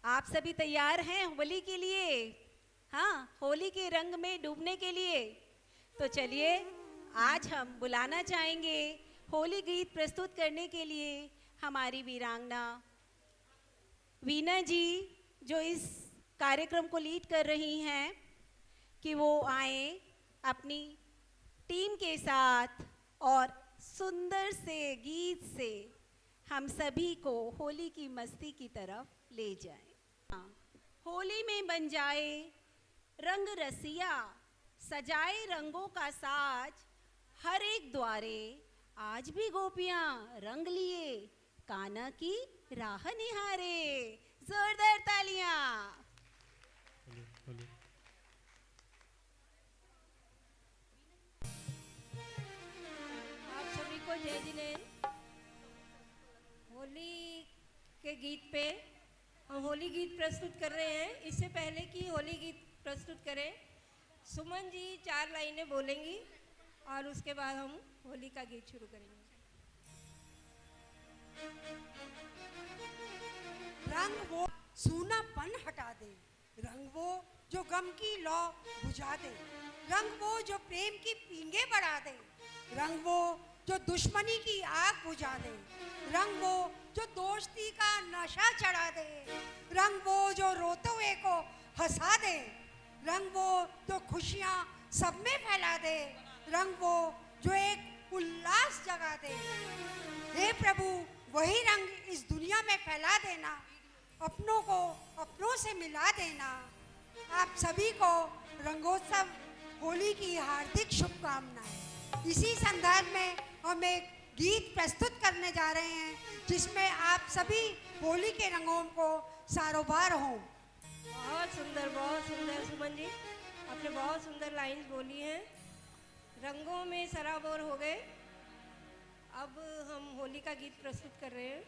आप सभी तैयार हैं होली के लिए? हाँ, होली के रंग में डूबने के लिए। तो चलिए आज हम बुलाना चाहेंगे होली गीत प्रस्तुत करने के लिए हमारी वीरांगना वीना जी, जो इस कार्यक्रम को लीड कर रही हैं, कि वो आए अपनी टीम के साथ और सुंदर से गीत से हम सभी को होली की मस्ती की तरफ ले जाएं। हाँ, होली में बन जाए रंग रसिया, सजाए रंगों का साज, हर एक द्वारे आज भी गोपियां रंग लिए कान्हा की राह निहारे। जोरदार तालियां। आप सभी को जय जिनेंद्र। होली के गीत पे हम होली गीत प्रस्तुत कर रहे हैं। इससे पहले कि होली गीत प्रस्तुत करें, सुमन जी 4 लाइनें बोलेंगी और उसके बाद हम होली का गीत शुरू करेंगे। रंग वो सूनापन हटा दे, रंग वो जो गम की लौ बुझा दे, रंग वो जो प्रेम की पींगे बढ़ा दे, रंग वो जो दुश्मनी की आग बुझा दे, रंग वो जो दोस्ती का नशा चढ़ा दे, रंग वो जो रोते हुए को हंसा दे, रंग वो जो खुशियाँ सब में फैला दे, रंग वो जो एक उल्लास जगा दे। हे प्रभु, वही रंग इस दुनिया में फैला देना, अपनों को अपनों से मिला देना। आप सभी को रंगोत्सव होली की हार्दिक शुभकामनाएं। इसी संदर्भ में हम एक गीत प्रस्तुत करने जा रहे हैं जिसमें आप सभी होली के रंगों को सारोबार हों। बहुत सुंदर सुमन जी, आपने बहुत सुंदर लाइंस बोली हैं। रंगों में सराबोर हो गए। अब हम होली का गीत प्रस्तुत कर रहे हैं।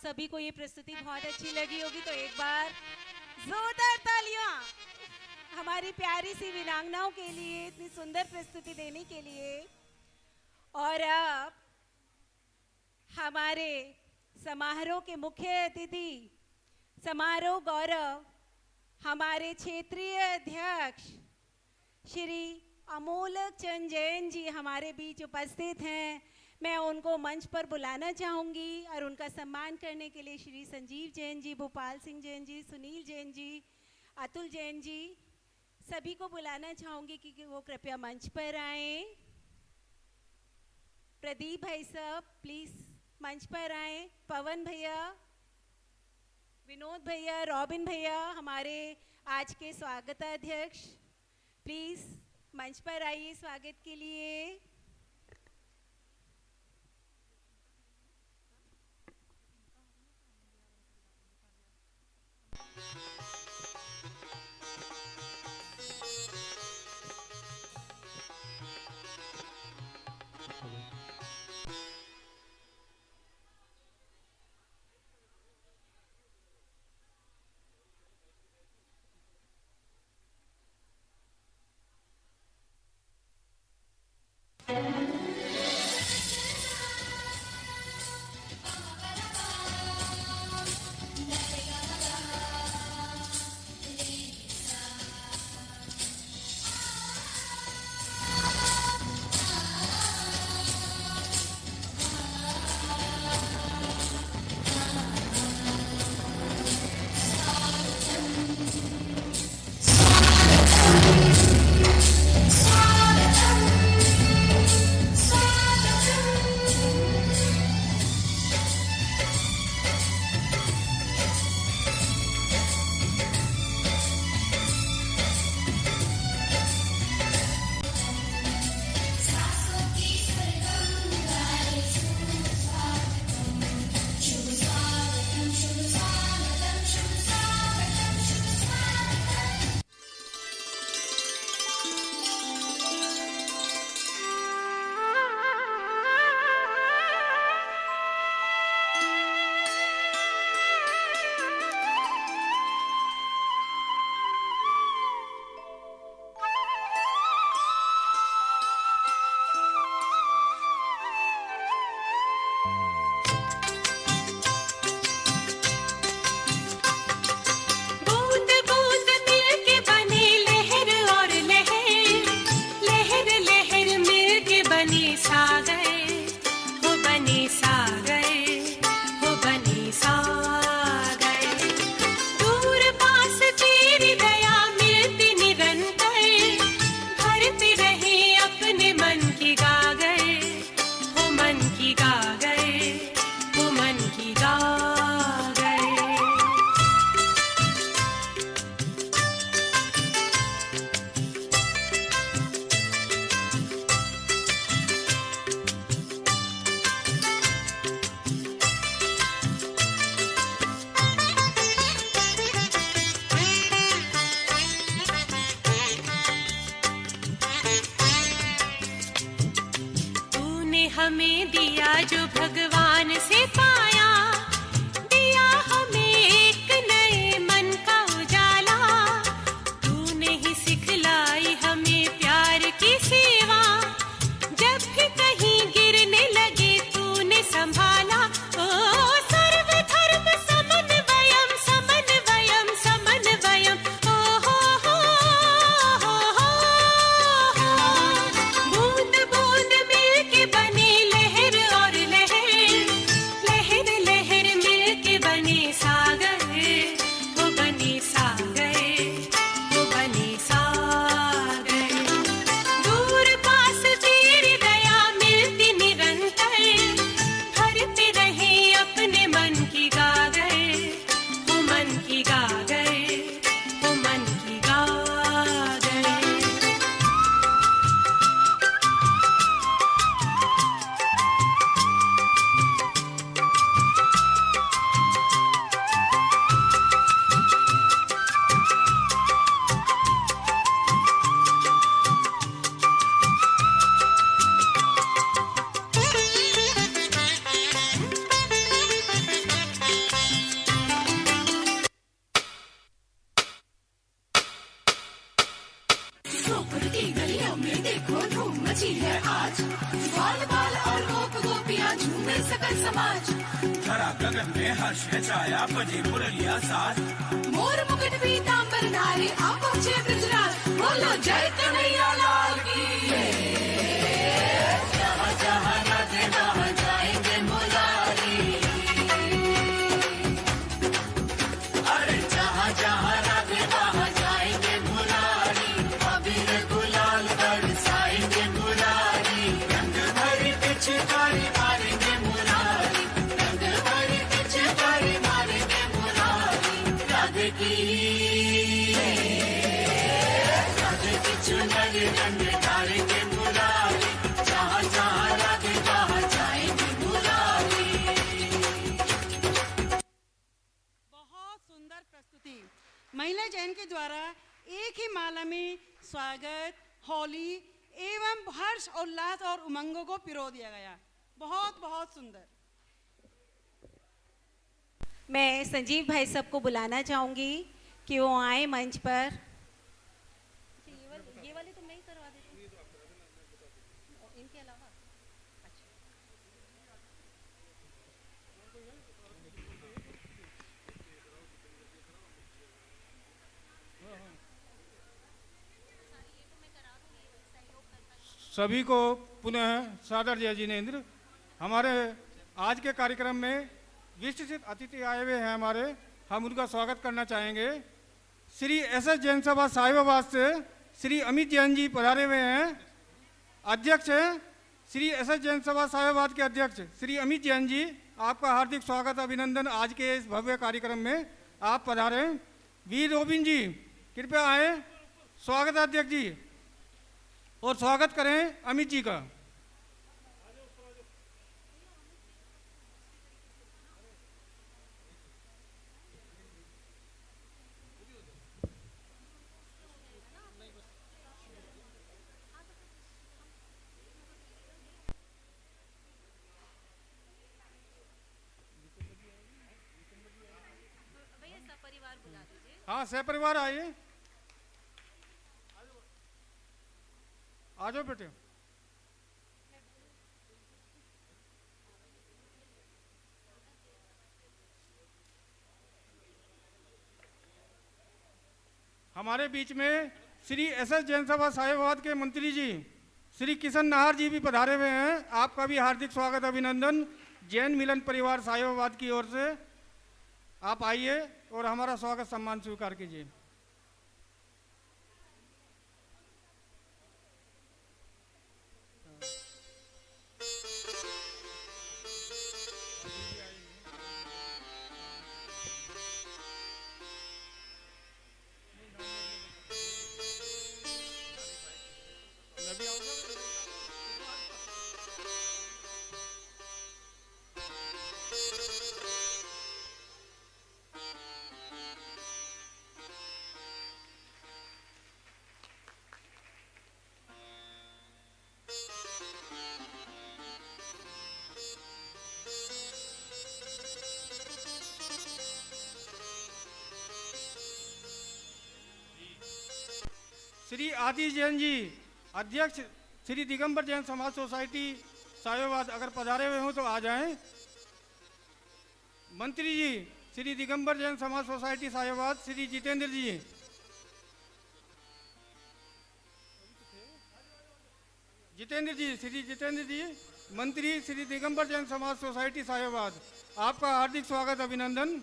सभी को ये प्रस्तुति बहुत अच्छी लगी होगी, तो एक बार जोरदार तालियां हमारी प्यारी सी वीरांगनाओं के लिए, इतनी सुंदर प्रस्तुति देने के लिए। और अब हमारे समारोह के मुख्य अतिथि, समारोह गौरव, हमारे क्षेत्रीय अध्यक्ष श्री अमोलक चंद जैन जी हमारे बीच उपस्थित हैं। मैं उनको मंच पर बुलाना चाहूँगी और उनका सम्मान करने के लिए श्री संजीव जैन जी, भोपाल सिंह जैन जी, सुनील जैन जी, अतुल जैन जी, सभी को बुलाना चाहूँगी कि वो कृपया मंच पर आएं। प्रदीप भाई साहब प्लीज़ मंच पर आएं। पवन भैया, विनोद भैया, रॉबिन भैया, हमारे आज के स्वागताध्यक्ष, प्लीज़ मंच पर आइए स्वागत के लिए। हमें दिया जो भगवान से पाया, दिया हमें एक नए मन का उजाला। तूने ही सिखलाई हमें प्यार की सेवा, जब भी कहीं गिरने लगे तूने संभाला। ओ सर्वधर्म समन्वयम समन्वयम समन्वयम, ओ हो बूंद बूंद मिलके बने लहर और लहर, लहर झूमे सकल समाज। धरा गगन में हर्ष है छाया, बजे मुरलिया साज। मोर मुकुट पीतांबर धारी, आप पहुँचे ब्रजराज। बोलो जय कन्हैया लाल की। जहाँ जहाँ राधे वहाँ जाएंगे मुरारी। अरे जहाँ जहाँ राधे वहाँ जाएंगे मुरारी। अबीर गुलाल बरसाएंगे मुरारी। रंग भरी पिचकारी मारेंगे मुरारी। रंग भरी पिचकारी मारेंगे मुरारी। राधे की चुनर रंग डालेंगे मुरारी। जहाँ जहाँ राधे वहाँ जाएंगे मुरारी। बहुत सुंदर प्रस्तुति महिला जैन के द्वारा एक ही माला में स्वागत, होली एवं हर्ष उल्लास और उमंगों को पिरो दिया गया। बहुत बहुत सुंदर। मैं संजीव भाई सबको बुलाना चाहूँगी कि वो आए मंच पर। ये वाली तुम नहीं करवा देते इनके अलावा? सभी को पुनः सादर जय जिनेंद्र। हमारे आज के कार्यक्रम में विशिष्ट अतिथि आए हुए हैं हमारे, हम उनका स्वागत करना चाहेंगे। श्री एस.एस. जैन सभा साहिबाबाद से श्री अमित जैन जी पधारे हुए हैं। अध्यक्ष हैं श्री एस.एस. जैन सभा साहिबाबाद के अध्यक्ष श्री अमित जैन जी, आपका हार्दिक स्वागत अभिनंदन। आज के इस भव्य कार्यक्रम में आप पधारे। वी रोबिन जी कृपया आए। स्वागत अध्यक्ष जी, और स्वागत करें अमित जी का। हाँ, सहपरिवार आइए। आ जाओ बेटे। हमारे बीच में श्री एस.एस. जैन सभा साहिबाबाद के मंत्री जी श्री किशन नाहर जी भी पधारे हुए हैं। आपका भी हार्दिक स्वागत अभिनंदन जैन मिलन परिवार साहिबाबाद की ओर से। आप आइए और हमारा स्वागत सम्मान स्वीकार कीजिए। श्री आदि जैन जी अध्यक्ष श्री दिगंबर जैन समाज सोसाइटी साहिबाबाद अगर पधारे हुए हों तो आ जाएं। मंत्री जी श्री दिगंबर जैन समाज सोसाइटी साहिबाबाद श्री जितेंद्र जी। श्री जितेंद्र जी मंत्री श्री दिगंबर जैन समाज सोसाइटी साहिबाबाद, आपका हार्दिक स्वागत अभिनंदन।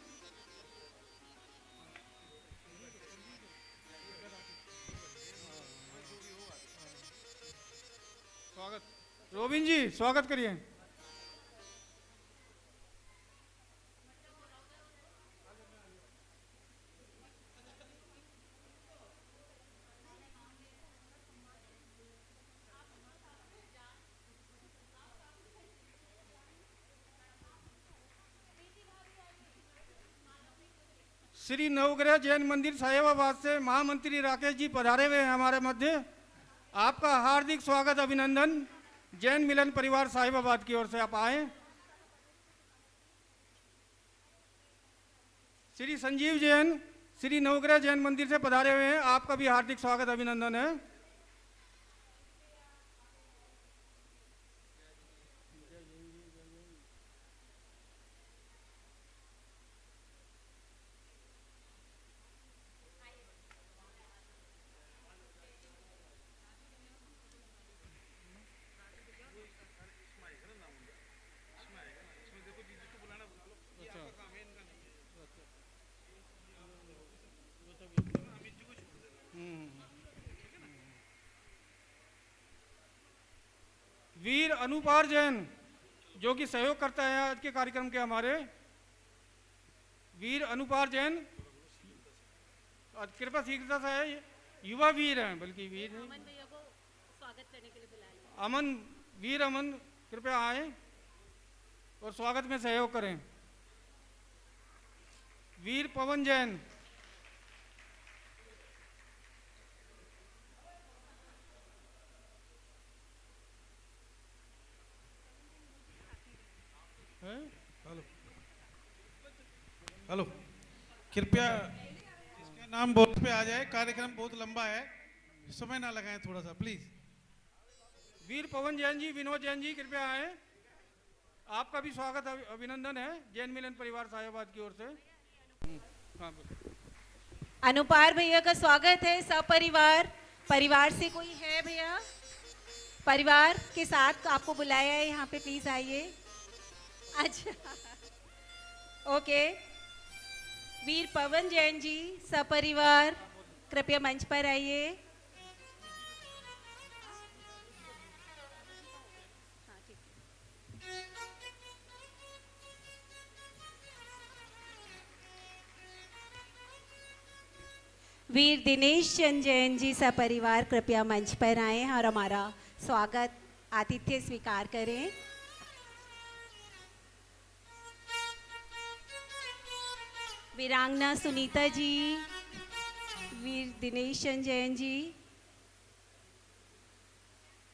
रोबिन जी स्वागत करिए। श्री नवग्रह जैन मंदिर साहिबाबाद से महामंत्री राकेश जी पधारे हुए हैं हमारे मध्य। आपका हार्दिक स्वागत अभिनंदन जैन मिलन परिवार साहिबाबाद की ओर से। आप आए। श्री संजीव जैन श्री नवग्रह जैन मंदिर से पधारे हुए हैं। आपका भी हार्दिक स्वागत अभिनंदन है। वीर अनुपार जैन जो कि सहयोग करता है आज के कार्यक्रम के हमारे। वीर अनुपार जैन कृपया शीघ्रता से है, युवा वीर हैं, बल्कि वीर नहीं। अमन भैया को स्वागत करने के लिए बुला लें। अमन, वीर अमन कृपया आए और स्वागत में सहयोग करें। वीर पवन जैन, हेलो, कृपया इसका नाम बोर्ड पे आ जाए, कार्यक्रम बहुत लंबा है, समय ना लगाएं थोड़ा सा प्लीज। वीर पवन जैन जी, विनोद जैन जी कृपया आए। आपका भी स्वागत अभिनंदन है जैन मिलन परिवार साहेबाद की ओर से। हाँ, अनुपार भैया का स्वागत है सपरिवार। परिवार से कोई है भैया? परिवार के साथ आपको बुलाया है यहाँ पे, प्लीज आइए। अच्छा, ओके। वीर पवन जैन जी सपरिवार कृपया मंच पर आइए। वीर दिनेश चंद जैन जी सपरिवार कृपया मंच पर आए और हमारा स्वागत आतिथ्य स्वीकार करें। वीरांगना सुनीता जी, वीर दिनेश चंद जैन जी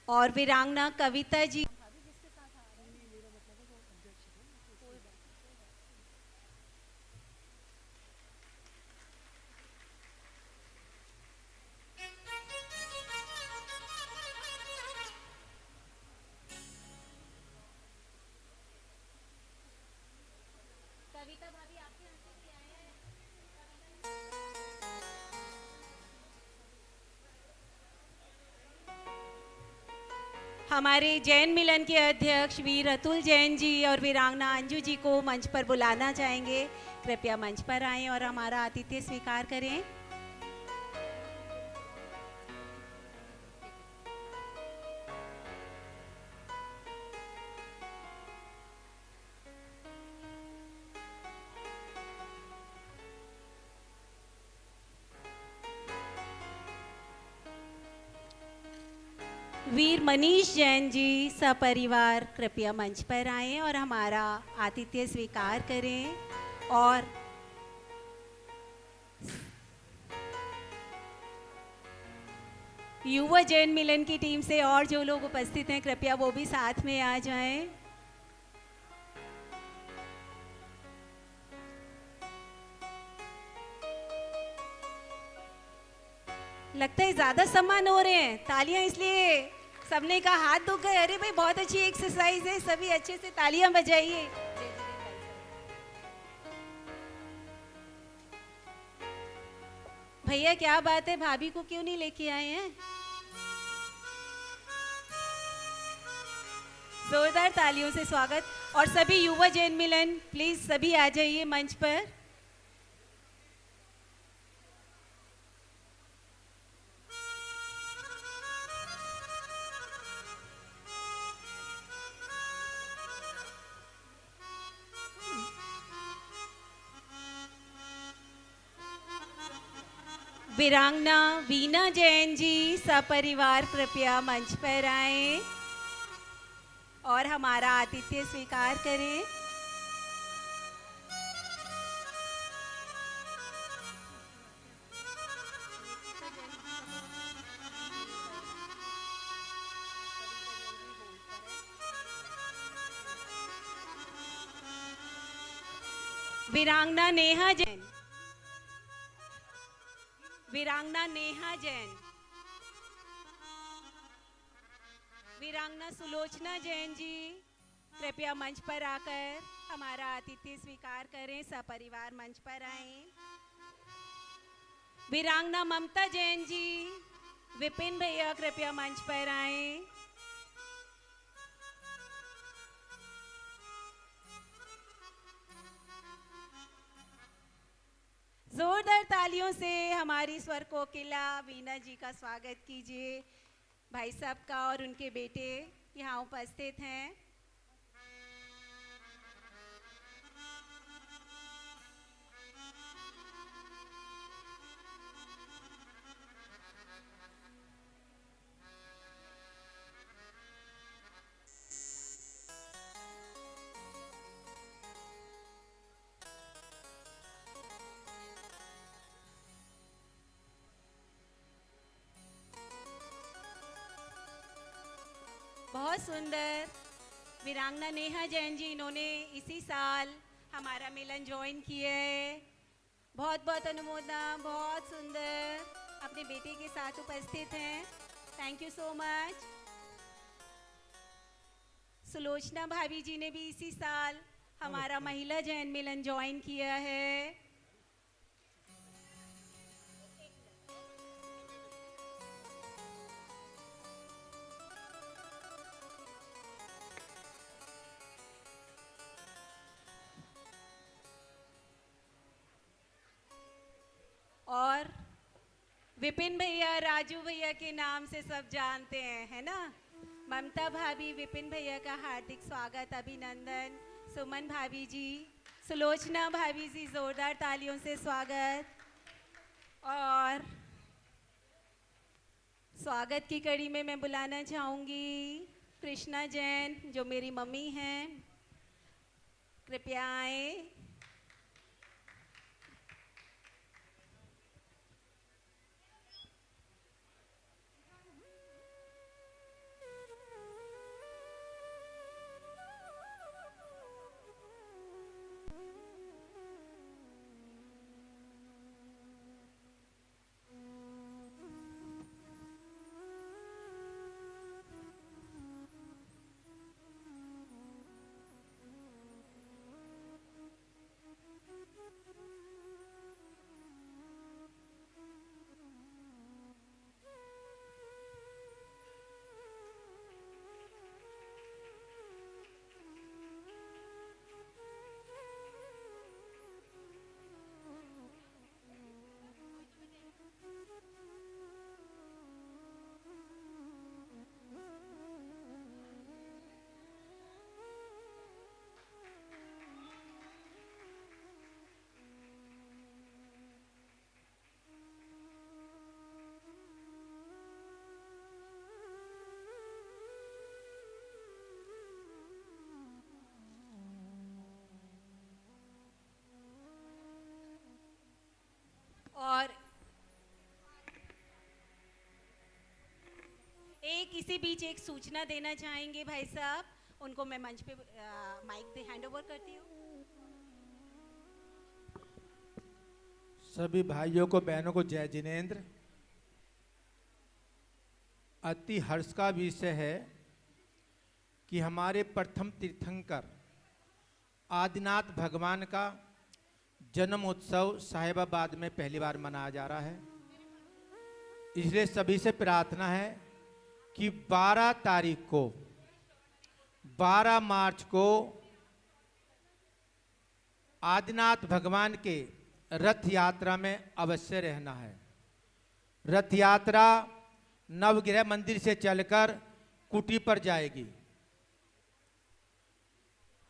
और वीरांगना कविता जी। हमारे जैन मिलन के अध्यक्ष वीर अतुल जैन जी और वीरांगना अंजू जी को मंच पर बुलाना चाहेंगे। कृपया मंच पर आएं और हमारा आतिथ्य स्वीकार करें। वीर मनीष जैन जी सपरिवार कृपया मंच पर आएं और हमारा आतिथ्य स्वीकार करें। और युवा जैन मिलन की टीम से और जो लोग उपस्थित हैं कृपया वो भी साथ में आ जाएं। लगता है ज्यादा सम्मान हो रहे हैं, तालियां इसलिए सबने का हाथ दुख गए। अरे भाई बहुत अच्छी एक्सरसाइज है, सभी अच्छे से तालियां बजाइए। भैया क्या बात है, भाभी को क्यों नहीं लेके आए हैं? जोरदार तालियों से स्वागत। और सभी युवा जैन मिलन प्लीज सभी आ जाइए मंच पर। वीरांगना वीना जैन जी सपरिवार कृपया मंच पर आएं और हमारा आतिथ्य स्वीकार करें। वीरांगना नेहा जैन, वीरांगना नेहा जैन, वीरांगना सुलोचना जैन जी कृपया मंच पर आकर हमारा आतिथ्य स्वीकार करें। सपरिवार मंच पर आएं। वीरांगना ममता जैन जी, विपिन भैया कृपया मंच पर आएं। जोरदार तालियों से हमारी स्वर कोकिला वीना जी का स्वागत कीजिए, भाई साहब का और उनके बेटे यहाँ उपस्थित हैं। बहुत सुंदर वीरांगना नेहा जैन जी, इन्होंने इसी साल हमारा मिलन ज्वाइन किया है। बहुत बहुत अनुमोदना, बहुत सुंदर, अपने बेटे के साथ उपस्थित हैं। Thank you so much. Sulochana भाभी जी ने भी इसी साल हमारा महिला जैन मिलन ज्वाइन किया है। और विपिन भैया, राजू भैया के नाम से सब जानते हैं, है ना। ममता भाभी, विपिन भैया का हार्दिक स्वागत, अभिनंदन। सुमन भाभी जी, सुलोचना भाभी जी, जोरदार तालियों से स्वागत। और स्वागत की कड़ी में मैं बुलाना चाहूँगी कृष्णा जैन, जो मेरी मम्मी हैं, कृपया आए। और एक इसी बीच एक सूचना देना चाहेंगे भाई साहब, उनको मैं मंच पे माइक पे हैंड ओवर करती हूँ। सभी भाइयों को, बहनों को जय जिनेंद्र। अति हर्ष का विषय है कि हमारे प्रथम तीर्थंकर आदिनाथ भगवान का जन्म उत्सव साहिबाबाद में पहली बार मनाया जा रहा है। इसलिए सभी से प्रार्थना है कि 12 तारीख को, 12 मार्च को आदिनाथ भगवान के रथ यात्रा में अवश्य रहना है। रथ यात्रा नवग्रह मंदिर से चलकर कुटी पर जाएगी।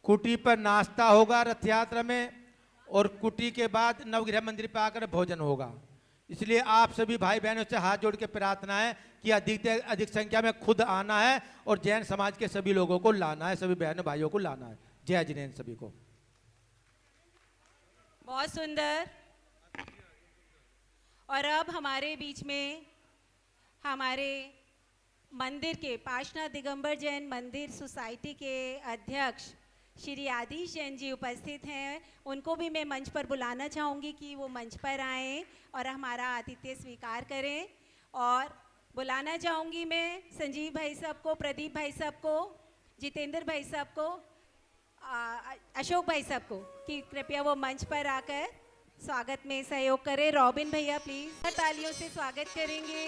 कुटी पर नाश्ता होगा रथ यात्रा में, और कुटी के बाद नवग्रह मंदिर पर आकर भोजन होगा। इसलिए आप सभी भाई बहनों से हाथ जोड़ के प्रार्थना है कि अधिक से अधिक संख्या में खुद आना है और जैन समाज के सभी लोगों को लाना है, सभी बहनों भाइयों को लाना है। जय जिनेंद्र सभी को। बहुत सुंदर। और अब हमारे बीच में हमारे मंदिर के पार्श्वनाथ दिगंबर जैन मंदिर सोसाइटी के अध्यक्ष श्री आदिश जैन जी उपस्थित हैं। उनको भी मैं मंच पर बुलाना चाहूँगी कि वो मंच पर आएँ और हमारा आतिथ्य स्वीकार करें। और बुलाना चाहूँगी मैं संजीव भाई साहब को, प्रदीप भाई साहब को, जितेंद्र भाई साहब को, अशोक भाई साहब को, कि कृपया वो मंच पर आकर स्वागत में सहयोग करें। रॉबिन भैया प्लीज तालियों से स्वागत करेंगे।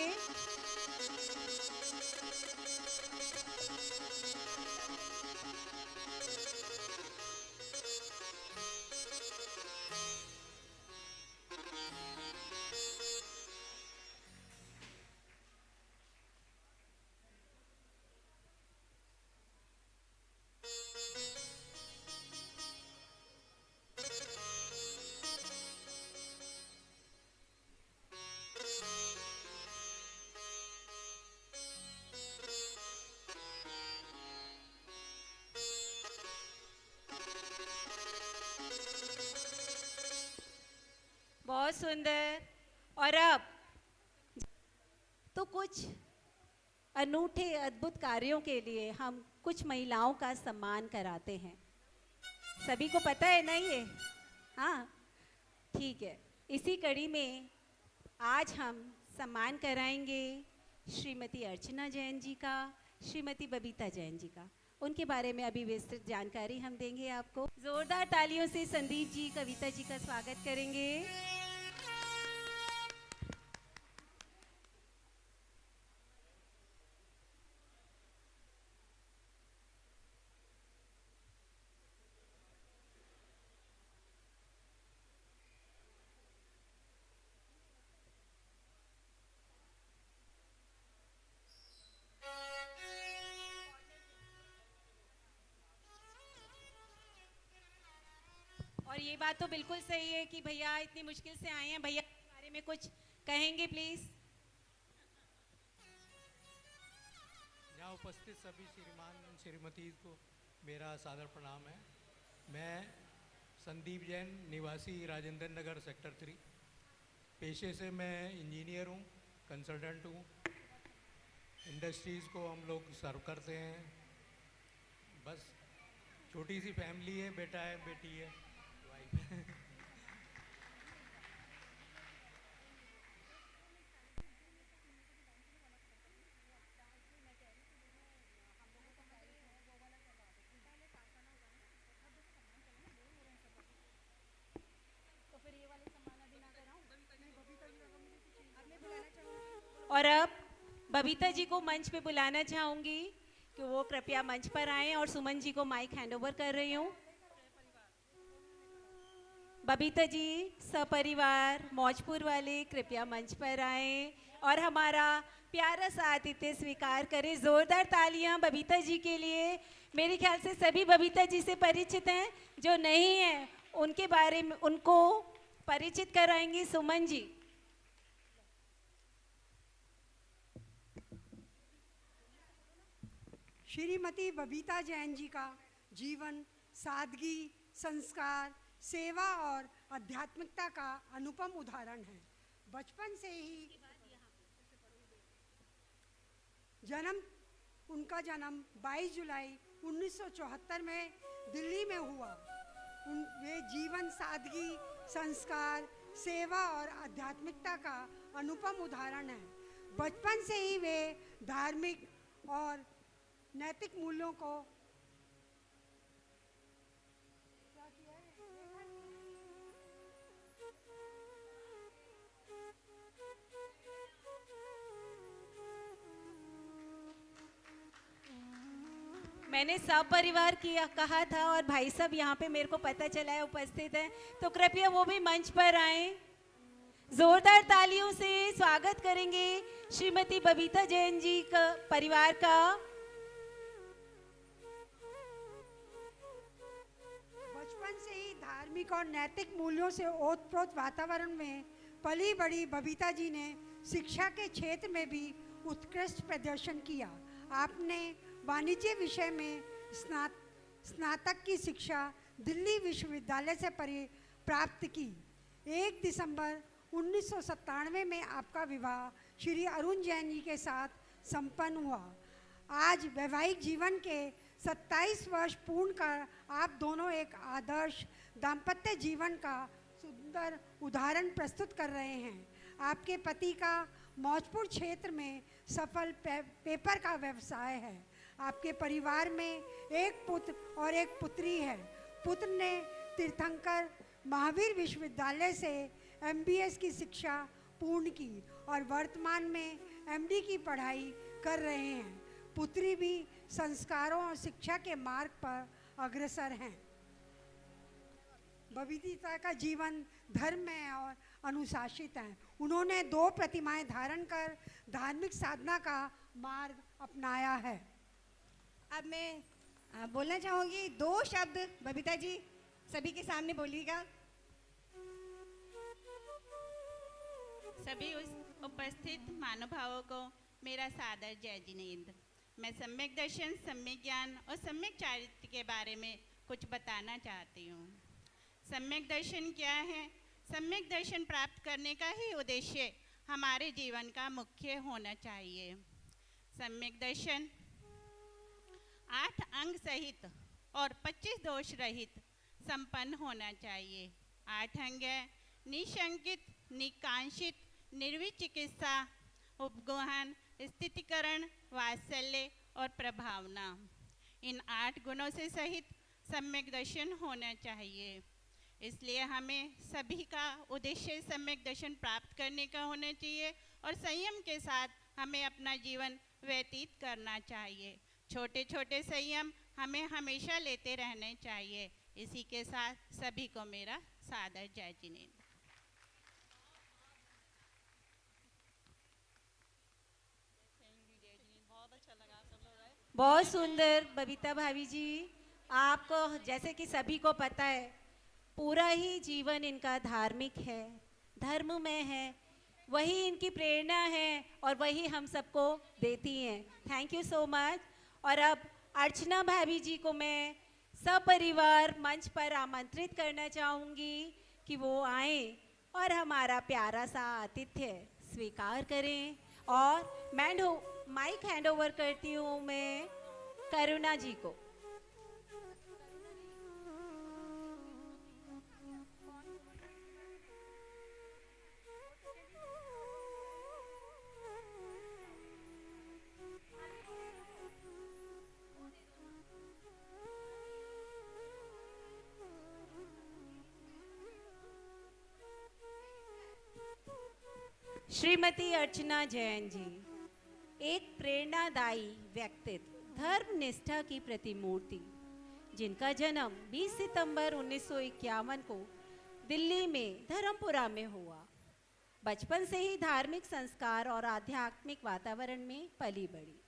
बहुत सुंदर। और अब तो कुछ अनूठे अद्भुत कार्यों के लिए हम कुछ महिलाओं का सम्मान कराते हैं। सभी को पता है ना ये? हाँ, ठीक है। इसी कड़ी में आज हम सम्मान कराएंगे श्रीमती अर्चना जैन जी का, श्रीमती बबीता जैन जी का। उनके बारे में अभी विस्तृत जानकारी हम देंगे आपको। जोरदार तालियों से संदीप जी, कविता जी का स्वागत करेंगे। और ये बात तो बिल्कुल सही है कि भैया इतनी मुश्किल से आए हैं। भैया के बारे में कुछ कहेंगे प्लीज? यहाँ उपस्थित सभी श्रीमान श्रीमती को मेरा सादर प्रणाम है। मैं संदीप जैन, निवासी राजेंद्र नगर सेक्टर 3। पेशे से मैं इंजीनियर हूँ, कंसल्टेंट हूँ। इंडस्ट्रीज़ को हम लोग सर्व करते हैं। बस छोटी सी फैमिली है, बेटा है, बेटी है, वाइफ है। और अब बबीता जी को मंच पे बुलाना चाहूंगी कि वो कृपया मंच पर आएं और सुमन जी को माइक हैंडओवर कर रही हूँ। बबीता जी सपरिवार मौजपुर वाले कृपया मंच पर आएं और हमारा प्यारा सा आतिथ्य स्वीकार करें। जोरदार तालियां बबीता जी के लिए। मेरे ख्याल से सभी बबीता जी से परिचित हैं, जो नहीं है उनके बारे में उनको परिचित कराएंगी सुमन जी। श्रीमती बबीता जैन जी का जीवन सादगी, संस्कार, सेवा और आध्यात्मिकता का अनुपम उदाहरण है। बचपन से ही उनका जन्म 22 जुलाई 1974 में दिल्ली में हुआ। वे जीवन सादगी, संस्कार, सेवा और आध्यात्मिकता का अनुपम उदाहरण है। बचपन से ही वे धार्मिक और नैतिक मूल्यों को मैंने सब परिवार किया कहा था और भाई साहब यहाँ पे मेरे को पता चला है उपस्थित हैं, तो कृपया वो भी मंच पर आएं। जोरदार तालियों से स्वागत करेंगे श्रीमती बबीता जैन जी का परिवार का। बचपन से ही धार्मिक और नैतिक मूल्यों से ओतप्रोत वातावरण में पली बड़ी बबीता जी ने शिक्षा के क्षेत्र में भी उत्कृष्ट प्रदर्शन किया। आपने वाणिज्य विषय में स्नातक की शिक्षा दिल्ली विश्वविद्यालय से प्राप्त की। 1 दिसंबर 1997 में आपका विवाह श्री अरुण जैन जी के साथ संपन्न हुआ। आज वैवाहिक जीवन के 27 वर्ष पूर्ण कर आप दोनों एक आदर्श दाम्पत्य जीवन का सुंदर उदाहरण प्रस्तुत कर रहे हैं। आपके पति का मौजपुर क्षेत्र में सफल पेपर का व्यवसाय है। आपके परिवार में एक पुत्र और एक पुत्री है। पुत्र ने तीर्थंकर महावीर विश्वविद्यालय से MBS की शिक्षा पूर्ण की और वर्तमान में MD की पढ़ाई कर रहे हैं। पुत्री भी संस्कारों और शिक्षा के मार्ग पर अग्रसर हैं। बबीता का जीवन धर्म में और अनुशासित है। उन्होंने 2 प्रतिमाएं धारण कर धार्मिक साधना का मार्ग अपनाया है। अब मैं बोलना चाहूँगी 2 शब्द बबीता जी सभी के सामने बोलिएगा। सभी उपस्थित महानुभावों को मेरा सादर जय जिनेंद्र। मैं सम्यक दर्शन, सम्यक ज्ञान और सम्यक चारित्र के बारे में कुछ बताना चाहती हूँ। सम्यक दर्शन क्या है? सम्यक दर्शन प्राप्त करने का ही उद्देश्य हमारे जीवन का मुख्य होना चाहिए। सम्यक दर्शन 8 अंग सहित और 25 दोष रहित संपन्न होना चाहिए। 8 अंग है निशंकित, निकांक्षित, निर्विचिकित्सा, उपगोहन, स्थितिकरण, वात्सल्य और प्रभावना। इन 8 गुणों से सहित सम्यक दर्शन होना चाहिए। इसलिए हमें सभी का उद्देश्य सम्यक दर्शन प्राप्त करने का होना चाहिए और संयम के साथ हमें अपना जीवन व्यतीत करना चाहिए। छोटे छोटे संयम हमें हमेशा लेते रहने चाहिए। इसी के साथ सभी को मेरा सादर जय जिनेंद्र। बहुत सुंदर बबीता भाभी जी। आपको जैसे कि सभी को पता है, पूरा ही जीवन इनका धार्मिक है, धर्ममय है, वही इनकी प्रेरणा है और वही हम सबको देती हैं। Thank you so much. और अब अर्चना भाभी जी को मैं सपरिवार मंच पर आमंत्रित करना चाहूँगी कि वो आए और हमारा प्यारा सा आतिथ्य स्वीकार करें। और माइक हैंड ओवर करती हूँ मैं करुणा जी को। श्रीमती अर्चना जैन जी एक प्रेरणादायी व्यक्तित्व, धर्म निष्ठा की प्रतिमूर्ति, जिनका जन्म 20 सितंबर 1951 को दिल्ली में धर्मपुरा में हुआ। बचपन से ही धार्मिक संस्कार और आध्यात्मिक वातावरण में पली बढ़ी।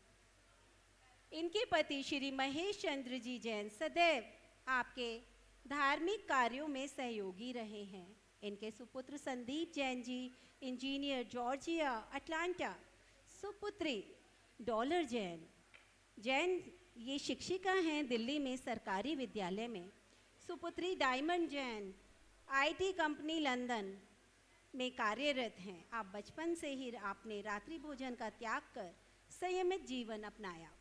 इनके पति श्री महेश चंद्र जी जैन सदैव आपके धार्मिक कार्यों में सहयोगी रहे हैं। इनके सुपुत्र Sandeep Jain ji engineer, Georgia Atlanta. सुपुत्री डॉलर जैन ये शिक्षिका हैं दिल्ली में सरकारी विद्यालय में। सुपुत्री Diamond Jain IT company London में कार्यरत हैं। आप बचपन से ही आपने रात्रि भोजन का त्याग कर संयमित जीवन अपनाया।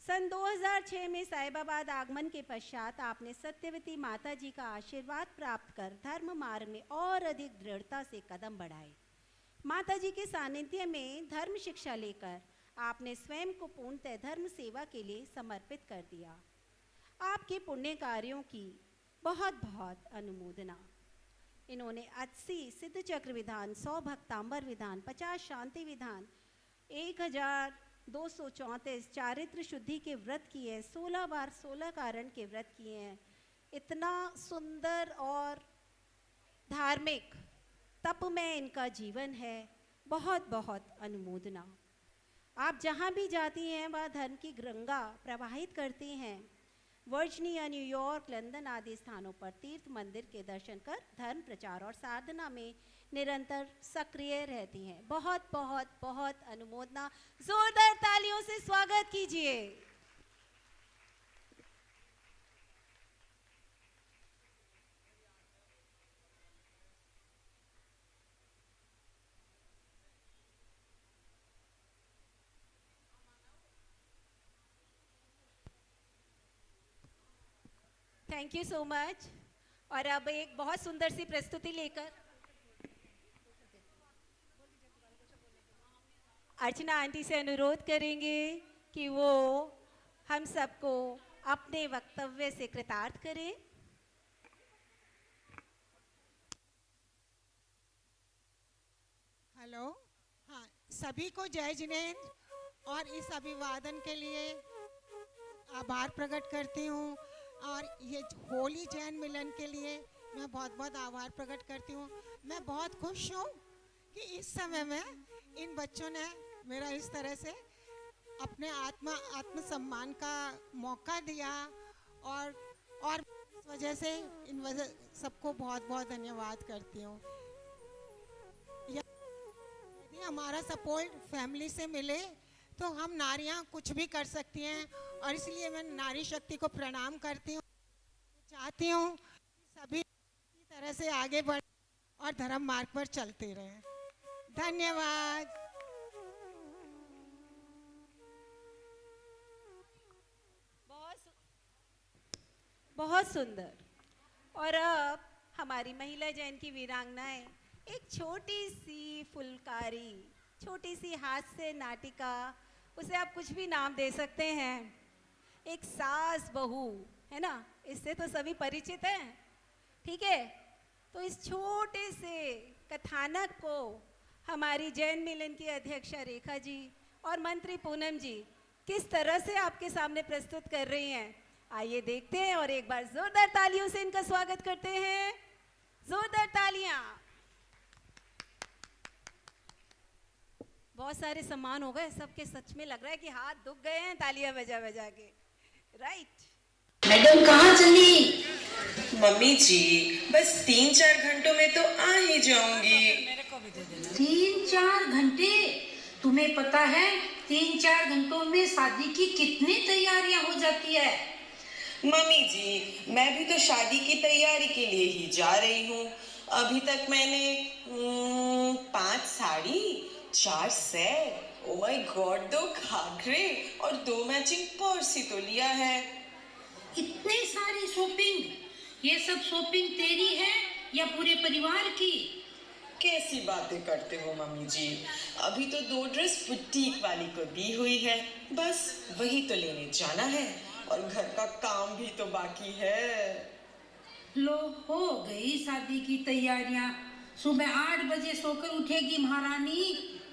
सन 2006 में साहिबाबाद आगमन के पश्चात आपने सत्यवती माता जी का आशीर्वाद प्राप्त कर धर्म मार्ग में और अधिक दृढ़ता से कदम बढ़ाए। माता जी के सानिध्य में धर्म शिक्षा लेकर आपने स्वयं को पूर्णतः धर्म सेवा के लिए समर्पित कर दिया। आपके पुण्य कार्यों की बहुत बहुत अनुमोदना। इन्होंने 80 सिद्ध चक्र विधान, 100 भक्तांबर विधान, 50 शांति विधान, 1234 चारित्र शुद्धि के व्रत किए, 16 बार 16 कारण के व्रत किए हैं। इतना सुंदर और धार्मिक तप में इनका जीवन है। बहुत बहुत अनुमोदना। आप जहाँ भी जाती हैं वह धर्म की गंगा प्रवाहित करती हैं। वर्जीनिया, न्यूयॉर्क, लंदन आदि स्थानों पर तीर्थ मंदिर के दर्शन कर धर्म प्रचार और साधना में निरंतर सक्रिय रहती हैं। बहुत बहुत बहुत अनुमोदना। जोरदार तालियों से स्वागत कीजिए। Thank you so much. और अब एक बहुत सुंदर सी प्रस्तुति लेकर अर्चना आंटी से अनुरोध करेंगे कि वो हम सबको अपने वक्तव्य से कृतार्थ करें। हेलो, हाँ, सभी को जय जिनेंद्र और इस अभिवादन के लिए आभार प्रकट करती हूँ। और ये होली जैन मिलन के लिए मैं बहुत बहुत आभार प्रकट करती हूँ। मैं बहुत खुश हूँ कि इस समय में इन बच्चों ने मेरा इस तरह से अपने आत्मसम्मान का मौका दिया और इस वजह से इन वजह सबको बहुत बहुत धन्यवाद करती हूँ। यदि हमारा सपोर्ट फैमिली से मिले तो हम नारियां कुछ भी कर सकती हैं और इसलिए मैं नारी शक्ति को प्रणाम करती हूँ। चाहती हूँ सभी इसी तरह तरह से आगे बढ़ और धर्म मार्ग पर चलते रहें। धन्यवाद। बहुत सुंदर। और अब हमारी महिला जैन की वीरांगनाएं एक छोटी सी फुलकारी, छोटी सी हास्य नाटिका, उसे आप कुछ भी नाम दे सकते हैं, एक सास बहू, है ना, इससे तो सभी परिचित हैं, ठीक है। तो इस छोटे से कथानक को हमारी जैन मिलन की अध्यक्षा रेखा जी और मंत्री पूनम जी किस तरह से आपके सामने प्रस्तुत कर रही हैं, आइए देखते हैं और एक बार जोरदार तालियों से इनका स्वागत करते हैं। जोरदार तालियां। बहुत सारे सम्मान हो गए सबके, सच में लग रहा है कि हाथ दुख गए हैं तालियां बजा बजा के। राइट मैडम कहाँ चली? मम्मी जी बस 3-4 घंटों में तो आ ही जाऊंगी। 3-4 घंटे? तुम्हें पता है 3-4 घंटों में शादी की कितनी तैयारियां हो जाती है? मम्मी जी मैं भी तो शादी की तैयारी के लिए ही जा रही हूँ। अभी तक मैंने 5 sari, 4 set, oh my God 2 घाघरे और 2 मैचिंग पर्स ही तो लिया है। इतनी सारी शॉपिंग? ये सब शॉपिंग तेरी है या पूरे परिवार की? कैसी बातें करते हो मम्मी जी, अभी तो 2 ड्रेस बुटीक वाली को दी हुई है, बस वही तो लेने जाना है और घर का काम भी तो बाकी है। लो हो गई शादी की तैयारियां। सुबह 8 बजे सोकर उठेगी महारानी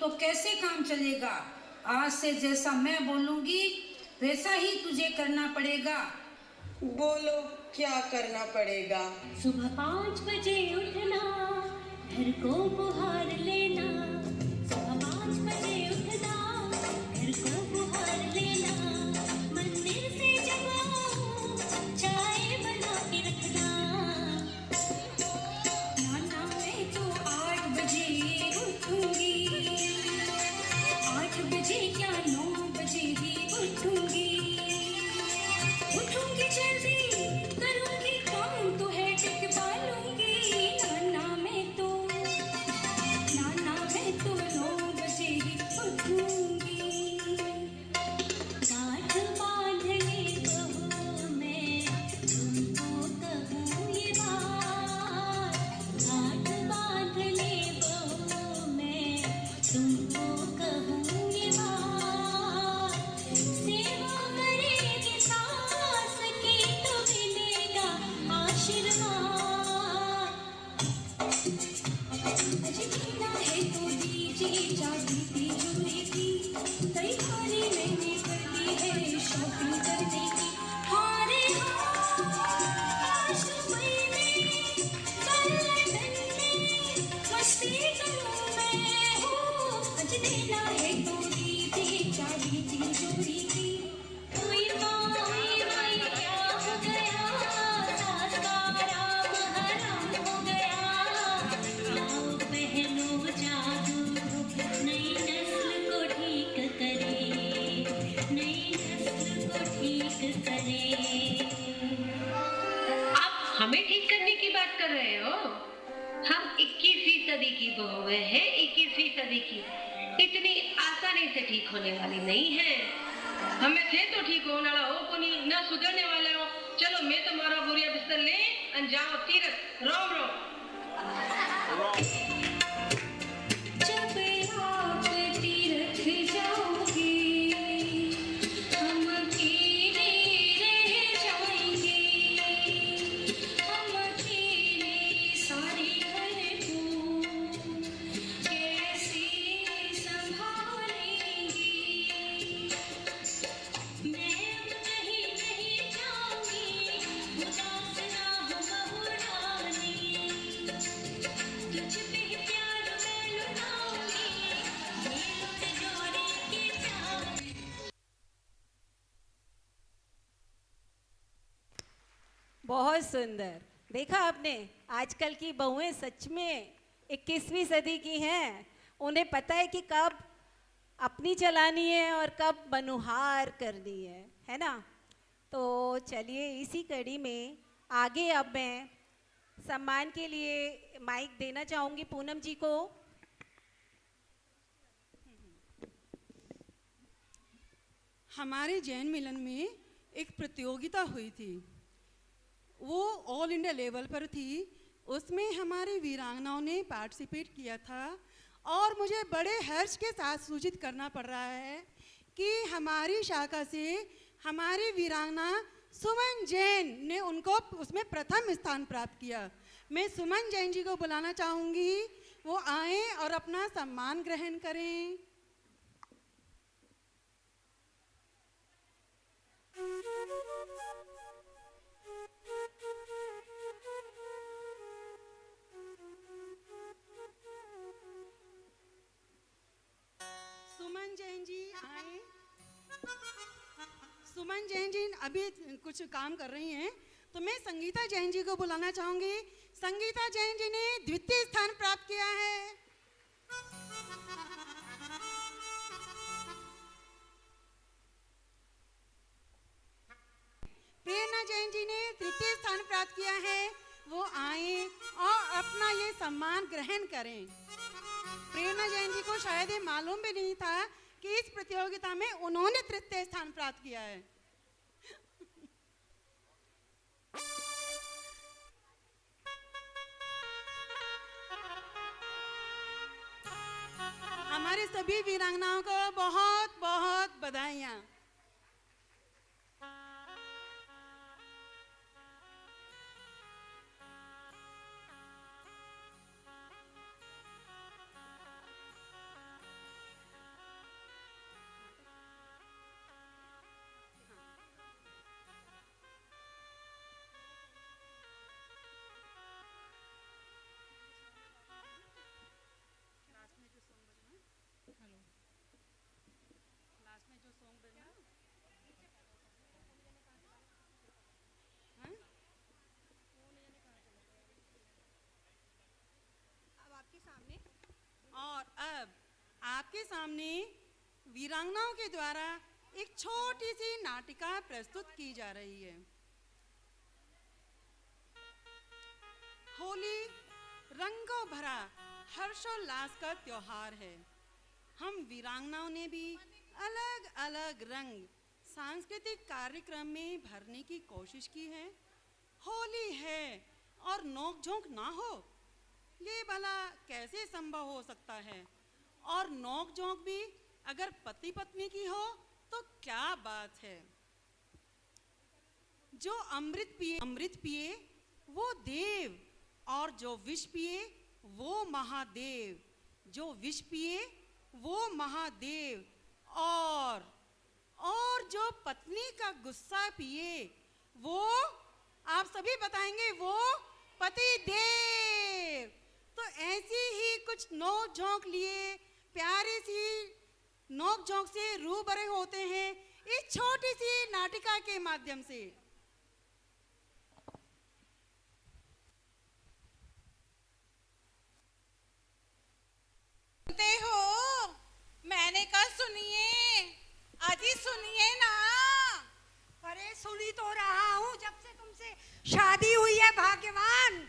तो कैसे काम चलेगा? आज से जैसा मैं बोलूंगी वैसा ही तुझे करना पड़ेगा। बोलो क्या करना पड़ेगा? सुबह 5 बजे उठना, घर को बुहार लेना। सुबह 5 बजे उठना, घर को बुहार लेना। मंदिर से जब आओ, चाय बना के रखना। नाना मैं तो 8 बजे उठूंगी। 8 बजे क्या 9 बजे ही उठूंगी। उठूंगी जल्दी, करूंगी काम तो है टिक पालूंगी। नाना मैं तो 9 बजे ही उठूंगी। गांठ बांधने बहू मैं तुमको कहूँ ये बात। गांठ बांधने बहू मैं तुमको कहूँ ये बात। सेवा करेगी सास की तो मिलेगा आशीर्वाद। जीना है तो दीजिए चाबी तिजोरी की। तैयारी मैंने कर दी है शॉपिंग करने की। हारे आज दुबई में, कल लंदन में, मस्ती करूं मैं हूँ। आज देना है तो दीजिए चाबी तिजोरी की। कोई माई क्या हो गया, सास का राम हराम हो गया। लाओ बहनों जादू, नई नस्ल को ठीक करे, नई नस्ल को ठीक करे। आप हमें ठीक करने की बात कर रहे हो? हम 21वीं सदी की बहुएं हैं, 21वीं सदी की। इतनी आसानी से ठीक होने वाली नहीं है। हमें थे तो ठीक होने वाला हो को नहीं, ना सुधरने वाले हो। चलो मैं तुम्हारा बोरिया बिस्तर ले अंजाओ तीरथ। रोम रोम। जब आप तीरथ जाओगे, हम अकेले रह जाएंगे। हम अकेले सारे घर को कैसे संभालेंगे। मैं अब कहीं नहीं जाऊंगी, उदास ना हो बहू रानी। तुझ पे प्यार मैं लुटाऊंगी, ये लुट जोड़ी की चाबी। बहुत सुंदर। देखा आपने, आजकल की बहुएं सच में 21वीं सदी की हैं। उन्हें पता है कि कब अपनी चलानी है और कब मनुहार करनी है ना। तो चलिए इसी कड़ी में आगे अब मैं सम्मान के लिए माइक देना चाहूंगी पूनम जी को। हमारे जैन मिलन में एक प्रतियोगिता हुई थी, वो ऑल इंडिया लेवल पर थी। उसमें हमारी वीरांगनाओं ने पार्टिसिपेट किया था और मुझे बड़े हर्ष के साथ सूचित करना पड़ रहा है कि हमारी शाखा से हमारी वीरांगना सुमन जैन ने उनको उसमें प्रथम स्थान प्राप्त किया। मैं सुमन जैन जी को बुलाना चाहूँगी, वो आए और अपना सम्मान ग्रहण करें। सुमन जैन जी आए। सुमन जैन जी अभी कुछ काम कर रही हैं, तो मैं संगीता जैन जी को बुलाना चाहूंगी। संगीता जैन जी ने द्वितीय स्थान प्राप्त किया है। प्रेरणा जैन जी ने तृतीय स्थान प्राप्त किया है, वो आए और अपना ये सम्मान ग्रहण करें। प्रेरणा जैन जी को शायद ये मालूम भी नहीं था कि इस प्रतियोगिता में उन्होंने तृतीय स्थान प्राप्त किया है। हमारे सभी वीरांगनाओं को बहुत बहुत बधाइयाँ। और अब आपके सामने वीरांगनाओं के द्वारा एक छोटी सी नाटिका प्रस्तुत की जा रही है। होली रंगों भरा हर्षोल्लास का त्योहार है। हम वीरांगनाओं ने भी अलग अलग रंग सांस्कृतिक कार्यक्रम में भरने की कोशिश की है। होली है और नोक-झोंक ना हो, ये भला कैसे संभव हो सकता है? और नोक-झोंक भी अगर पति पत्नी की हो तो क्या बात है। जो अमृत पिए वो देव, और जो विष पिए वो महादेव। जो विष पिए वो महादेव, और जो पत्नी का गुस्सा पिए वो, आप सभी बताएंगे, वो पति देव। तो ऐसी ही कुछ नोक झोंक लिए प्यारी सी नोक झोंक से रूबरे होते हैं इस छोटी सी नाटिका के माध्यम से। सुनते हो? मैंने कहा सुनिए, अजी सुनिए ना। अरे सुनी तो रहा हूँ जब से तुमसे शादी हुई है भाग्यवान।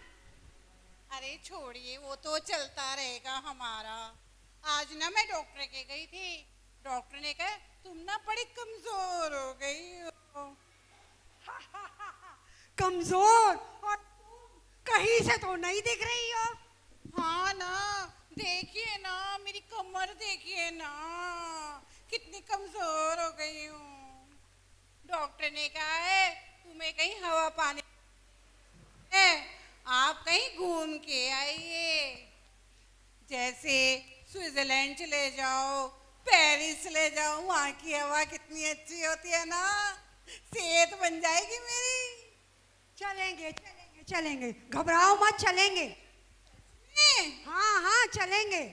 अरे छोड़िए, वो तो चलता रहेगा हमारा। आज ना मैं डॉक्टर के गई थी, डॉक्टर ने कहा तुम ना बड़ी कमजोर हो गई हो। कमजोर? और तुम कहीं से तो नहीं दिख रही हो। हाँ ना, देखिए ना मेरी कमर, देखिए ना कितनी कमजोर हो गई हूँ। डॉक्टर ने कहा है तुम्हें कहीं हवा पानी है, आप कहीं घूम के आइए। जैसे स्विट्जरलैंड चले जाओ, पेरिस चले जाओ, वहाँ की हवा कितनी अच्छी होती है ना, सेहत बन जाएगी मेरी। चलेंगे चलेंगे चलेंगे, घबराओ मत, चलेंगे। हाँ हाँ चलेंगे।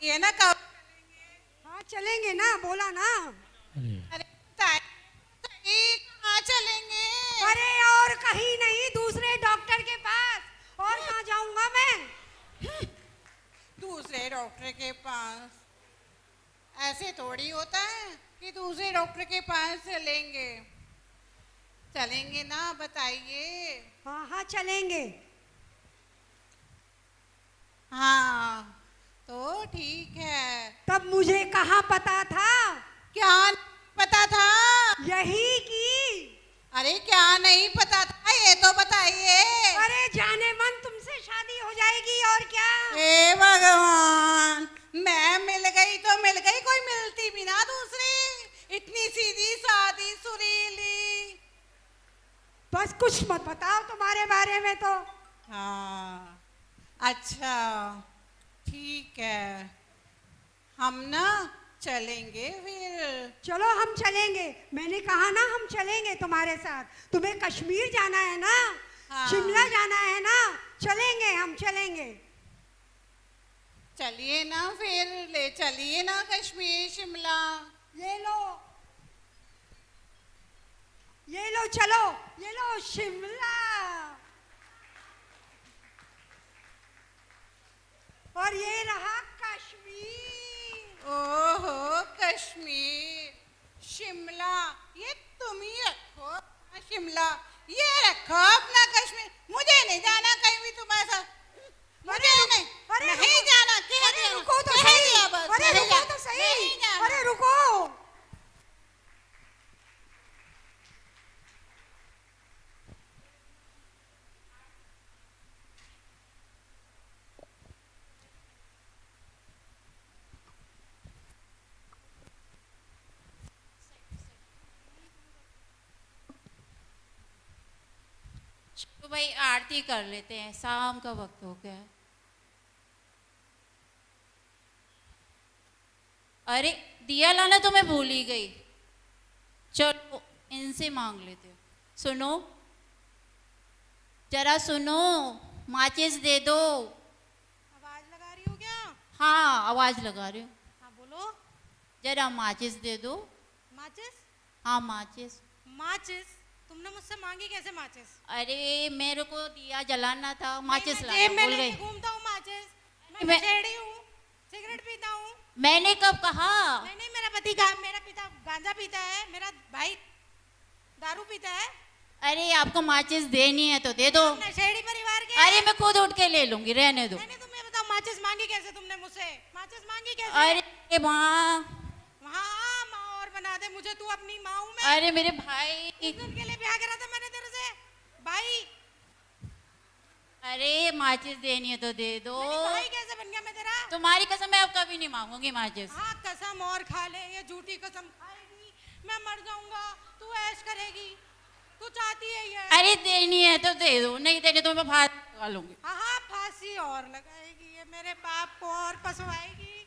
ये ना कब? हाँ चलेंगे ना, बोला ना। अरे कहाँ चलेंगे? अरे और कहीं नहीं, दूसरे डॉक्टर के पास। और कहाँ जाऊंगा मैं? दूसरे डॉक्टर के पास? ऐसे थोड़ी होता है कि दूसरे डॉक्टर के पास चलेंगे। चलेंगे ना, बताइए। हाँ हाँ चलेंगे। हाँ तो ठीक है। तब मुझे कहाँ पता था? क्या पता था? यही की। अरे क्या नहीं पता था ये तो बताइए। अरे जाने मन तुमसे शादी हो जाएगी और क्या। हे भगवान, मैं मिल गई तो मिल गई, कोई मिलती भी ना दूसरी। इतनी सीधी सादी सुरीली। बस कुछ मत बताओ तुम्हारे बारे में तो। हाँ अच्छा ठीक है, हम ना चलेंगे फिर। चलो हम चलेंगे, मैंने कहा ना हम चलेंगे तुम्हारे साथ। तुम्हें कश्मीर जाना है ना? हाँ। शिमला जाना है ना? चलेंगे, हम चलेंगे। चलिए ना फिर, ले चलिए ना कश्मीर शिमला। ये लो, ये लो, चलो, ये लो शिमला। और ये रहा कश्मीर। ओहो कश्मीर, शिमला, ये तुम ही रखो शिमला, ये रखो अपना कश्मीर। मुझे नहीं जाना कहीं भी तुम्हारे साथ, मुझे नहीं, नहीं जाना। अरे रुको तो सही, अरे रुको तो सही, अरे रुको। तो भाई आरती कर लेते हैं, शाम का वक्त हो गया है। अरे दिया लाना तो मैं भूल ही गई, चलो इनसे मांग लेते हो। सुनो जरा सुनो, माचिस दे दो। आवाज लगा रही हो क्या? हाँ आवाज लगा रही हूँ। हाँ बोलो। जरा माचिस दे दो। माचिस? हाँ माचिस। माचिस? तुमने मुझसे मांगी कैसे माचिस? अरे मेरे को दिया जलाना था, माचिस मैं लाना भूल गई। घूमता हूँ माचिस, मैं मैं- नशेड़ी हूँ, सिगरेट पीता हूँ। मैंने कब कहा? नहीं नहीं, मेरा पिता गांजा पीता है, मेरा भाई दारू पीता है। अरे आपको माचिस देनी है तो दे दो। नशेड़ी परिवार के। अरे मैं खुद उठ के ले लूंगी, रहने दो। नहीं तुम ये बताओ, माचिस मांगी कैसे तुमने मुझसे? माचिस मांगी कैसे? अरे माँ, हाँ माँ और बना दे मुझे, तू अपनी माँ हूँ मैं। अरे मेरे भाई, उस दिन के लिए ब्याह करा था मैंने तेरे से भाई। अरे माचिस देनी है तो दे दो। भाई कैसे बन गया मैं तेरा? तुम्हारी कसम मैं अब कभी नहीं मांगूंगी माचिस। हाँ कसम और खा ले, ये झूठी कसम खाएगी, मैं मर जाऊंगा, तू ऐश करेगी, तू चाहती है ये। अरे देनी है तो दे दो, नहीं देनी तो मैं फांसी लगा लूंगी। हाँ फांसी और लगाएगी, ये मेरे बाप को और फंसवाएगी।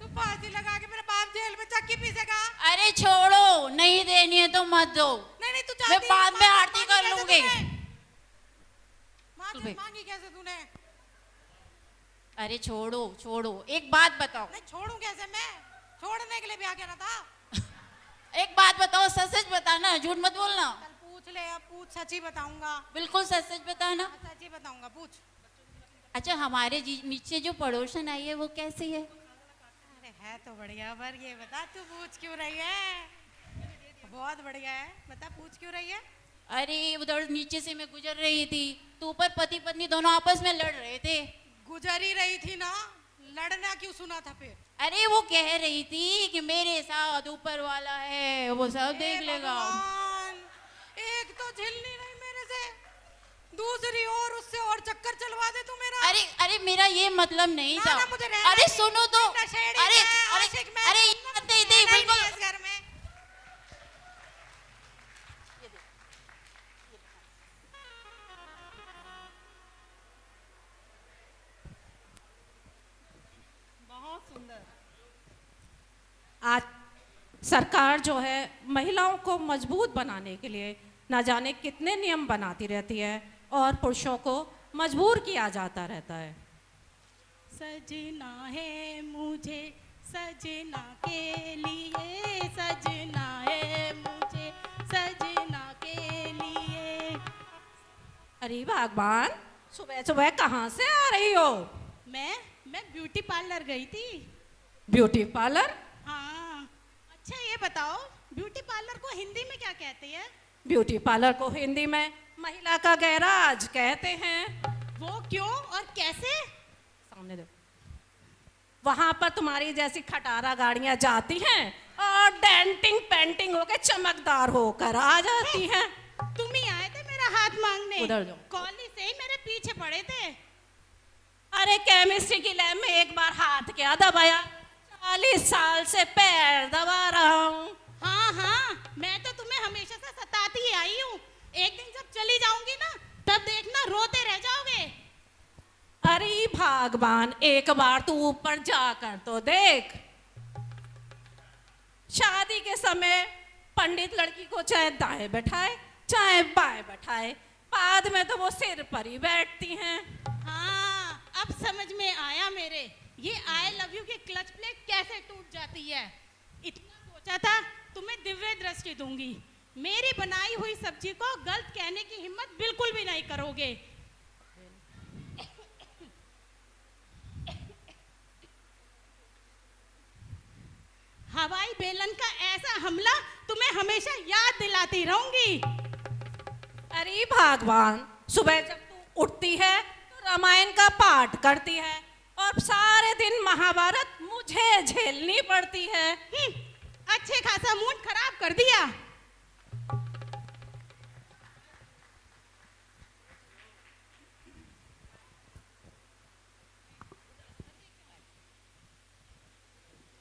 तू फांसी लगा के मेरे बाप जेल में चक्की पीसेगा। अरे छोड़ो, नहीं देनी है तो मत दो। नहीं नहीं तू मैं बाद में आरती कर लूंगी। माचिस मांगी कैसे तूने? अरे छोड़ो छोड़ो, एक बात बताओ। नहीं छोड़ूं कैसे मैं? छोड़ने के लिए ब्याह करा था। एक बात बताओ, सच सच बताना, झूठ मत बोलना। चल पूछ ले, अब पूछ, सच ही बताऊंगा। बिल्कुल सच सच बताना। सच ही बताऊंगा, पूछ। अच्छा हमारे नीचे जो पड़ोसन आई है वो कैसी है? अरे है तो बढ़िया, पर ये बता तू पूछ क्यों रही है? बहुत बढ़िया है, बता पूछ क्यों रही है? अरे उधर नीचे से मैं गुजर रही थी तो ऊपर पति पत्नी दोनों आपस में लड़ रहे थे। गुजर ही रही थी ना, लड़ना क्यों सुना था फिर? अरे वो कह रही थी कि मेरे साथ ऊपर वाला है, वो सब देख लेगा। एक तो झिल नहीं रही मेरे से, दूसरी और उससे और चक्कर चलवा दे तू मेरा। अरे अरे मेरा ये मतलब नहीं था। ना, मुझे रहना अरे नहीं। सुनो तो, मैं नशेड़ी अरे मैं, अरे आशिक मैं, अरे दे बिल्कुल इस घर में। बहुत सुंदर। आज सरकार जो है महिलाओं को मजबूत बनाने के लिए ना जाने कितने नियम बनाती रहती है और पुरुषों को मजबूर किया जाता रहता है। सजना है मुझे सजना के लिए, सजना है मुझे सजना के लिए। अरे भगवान, सुबह सुबह कहाँ से आ रही हो? मैं ब्यूटी पार्लर गई थी। Beauty parlour? हाँ। अच्छा ये बताओ, ब्यूटी पार्लर को हिंदी में क्या कहते हैं? ब्यूटी पार्लर को हिंदी में महिला का गैराज कहते हैं। वो क्यों और कैसे? सामने देखो, वहां पर तुम्हारी जैसी खटारा गाड़ियां जाती हैं और डेंटिंग पेंटिंग होकर चमकदार होकर आ जाती हैं। तुम ही आए थे मेरा हाथ मांगने, उधर जाओ। कॉलेज से ही मेरे पीछे पड़े थे। अरे केमिस्ट्री की लैब में एक बार हाथ क्या दबाया, 40 साल से पैर दबा रहा हूँ। हाँ हाँ, मैं तो तुम्हें हमेशा से सताती ही आई हूँ। एक दिन जब चली जाऊंगी ना, तब देखना रोते रह जाओगे। अरे भगवान, एक बार तू ऊपर जाकर तो देख। शादी के समय पंडित लड़की को चाहे दाएं बैठाए चाहे बाएं बैठाए, बाद में तो वो सिर पर ही बैठती हैं। हाँ, अब समझ में आया मेरे, ये आई लव यू की क्लच प्लेट कैसे टूट जाती है। इतना सोचा था तुम्हें दिव्य दृष्टि दूंगी, मेरी बनाई हुई सब्जी को गलत कहने की हिम्मत बिल्कुल भी नहीं करोगे। हवाई बेलन का ऐसा हमला तुम्हें हमेशा याद दिलाती रहूंगी। अरे भगवान, सुबह जब तू उठती है तो रामायण का पाठ करती है और सारे दिन महाभारत मुझे झेलनी पड़ती है। अच्छे खासा मूड खराब कर दिया।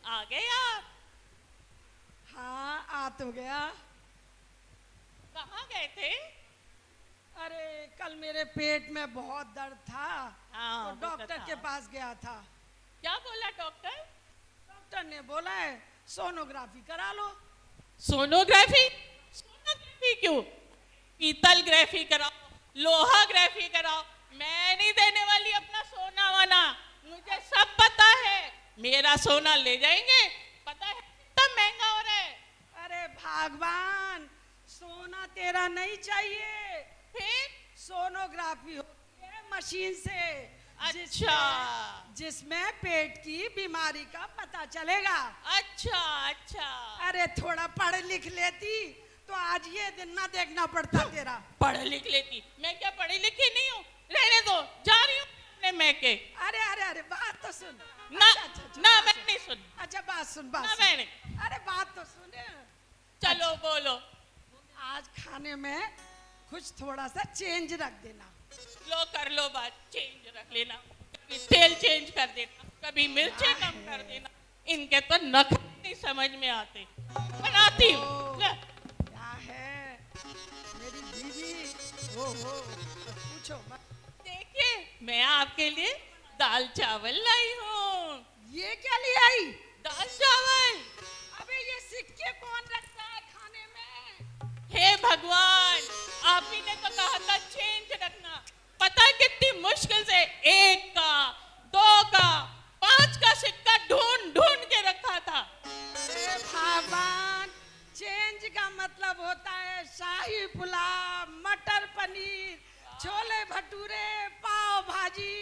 आ गए आप? हाँ, आ तो गया। कहाँ गए थे? अरे कल मेरे पेट में बहुत दर्द था, हाँ, तो डॉक्टर के पास गया था। क्या बोला डॉक्टर? डॉक्टर ने बोला है सोनोग्राफी करा लो। सोनोग्राफी? सोनोग्राफी क्यों? पीतलग्राफी कराओ, लोहाग्राफी कराओ। मैं नहीं देने वाली अपना सोना वाना, मुझे सब पता है। मेरा सोना ले जाएंगे, पता है कितना महंगा हो रहा है। अरे भगवान, सोना तेरा नहीं चाहिए, फिर सोनोग्राफी होती है मशीन से। अच्छा, जिसमें पेट की बीमारी का पता चलेगा। अच्छा अच्छा। अरे थोड़ा पढ़ लिख लेती तो आज ये दिन ना देखना पड़ता तेरा। पढ़ लिख लेती? मैं क्या पढ़ी लिखी नहीं हूँ? रहने दो, जा रही हूँ अपने मैके। अरे अरे अरे, बात तो सुन ना। अच्छा, ना मैं नहीं सुन। अच्छा बात सुन, बात ना सुन। मैं नहीं। अरे बात तो सुन। चलो बोलो। आज खाने में कुछ थोड़ा सा चेंज रख देना। लो कर लो बात, चेंज रख लेना। कभी तेल चेंज कर देना, कभी मिर्चें कम कर देना। इनके तो नखरे नहीं समझ में आते। बनाती हूँ। क्या है मेरी बीवी? ओहो, पूछो मत। देखिए, मैं आपके लिए दाल चावल लाई हूँ। ये क्या ले आई? दाल चावल। अबे ये सिक्के कौन रखता है खाने में? हे भगवान, आप ही ने तो कहा था चेंज रखना। पता है कितनी मुश्किल से 1 का, 2 का, 5 का सिक्का ढूंढ ढूंढ के रखा था। अरे भगवान, चेंज का मतलब होता है शाही पुलाव, मटर पनीर, छोले भटूरे, पाव भाजी,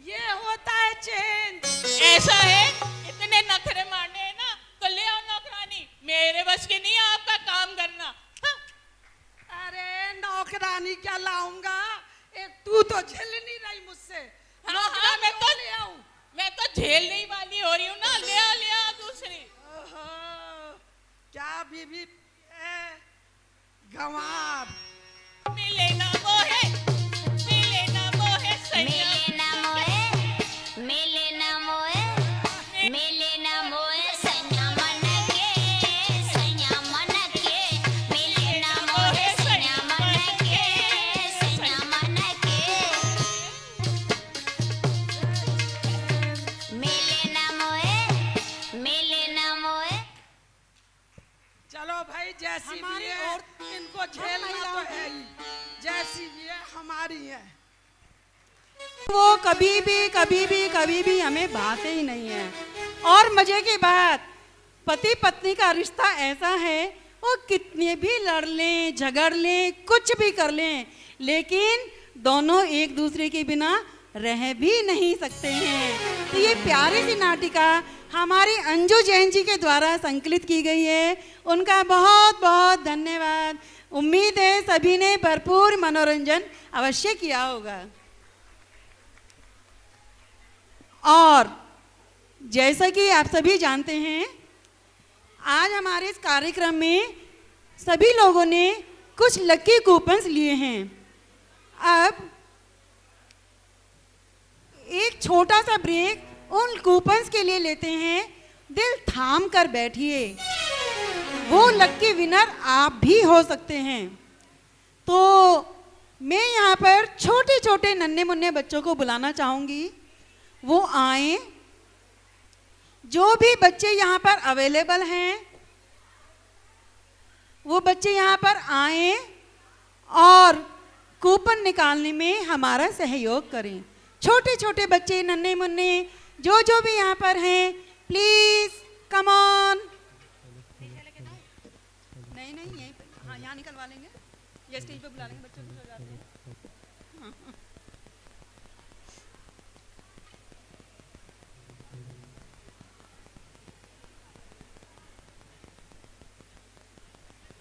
ये होता है चेंज। ऐसा है, इतने नखरे मारने हैं ना, तो ले आओ नौकरानी। मेरे बस की नहीं है आपका काम करना। अरे नौकरानी क्या लाऊंगा, एक तू तो झेल नहीं रही मुझसे। हाँ, मैं तो झेलने वाली हो रही हूँ ना। ले आ दूसरी। क्या बीबी है? गंवार। मिले ना वो है, मिले ना वो है सैया। मिले ना मोए, मिले ना मोए, मिले ना मोए सैया मन के, सैया मन के। मिले ना मोए सैया मन के, सैया मन के। मिले ना मोए, मिले ना मोए। चलो भाई, जैसी भी है इनको झेलना तो है ही, जैसी भी है हमारी है। वो कभी भी हमें भाते ही नहीं है। और मजे की बात, पति पत्नी का रिश्ता ऐसा है, वो कितने भी लड़ लें, झगड़ लें, कुछ भी कर लें, लेकिन दोनों एक दूसरे के बिना रह भी नहीं सकते हैं। तो ये प्यारी सी नाटिका हमारी अंजू जैन जी के द्वारा संकलित की गई है। उनका बहुत बहुत धन्यवाद। उम्मीद है सभी ने भरपूर मनोरंजन अवश्य किया होगा। और जैसा कि आप सभी जानते हैं, आज हमारे इस कार्यक्रम में सभी लोगों ने कुछ लकी कूपन्स लिए हैं। अब एक छोटा सा ब्रेक उन कूपन्स के लिए लेते हैं। दिल थाम कर बैठिए, वो लकी विनर आप भी हो सकते हैं। तो मैं यहाँ पर छोटे छोटे नन्हे मुन्ने बच्चों को बुलाना चाहूँगी, वो आए। जो भी बच्चे यहाँ पर अवेलेबल हैं, वो बच्चे यहाँ पर आए और कूपन निकालने में हमारा सहयोग करें। छोटे छोटे बच्चे, नन्हे मुन्ने, जो जो भी यहाँ पर हैं, प्लीज कम ऑन। नहीं नहीं, यहीं पे, हाँ, यहाँ निकलवा लेंगे या स्टेज पे बुला लेंगे, बच्चों को जाते हैं।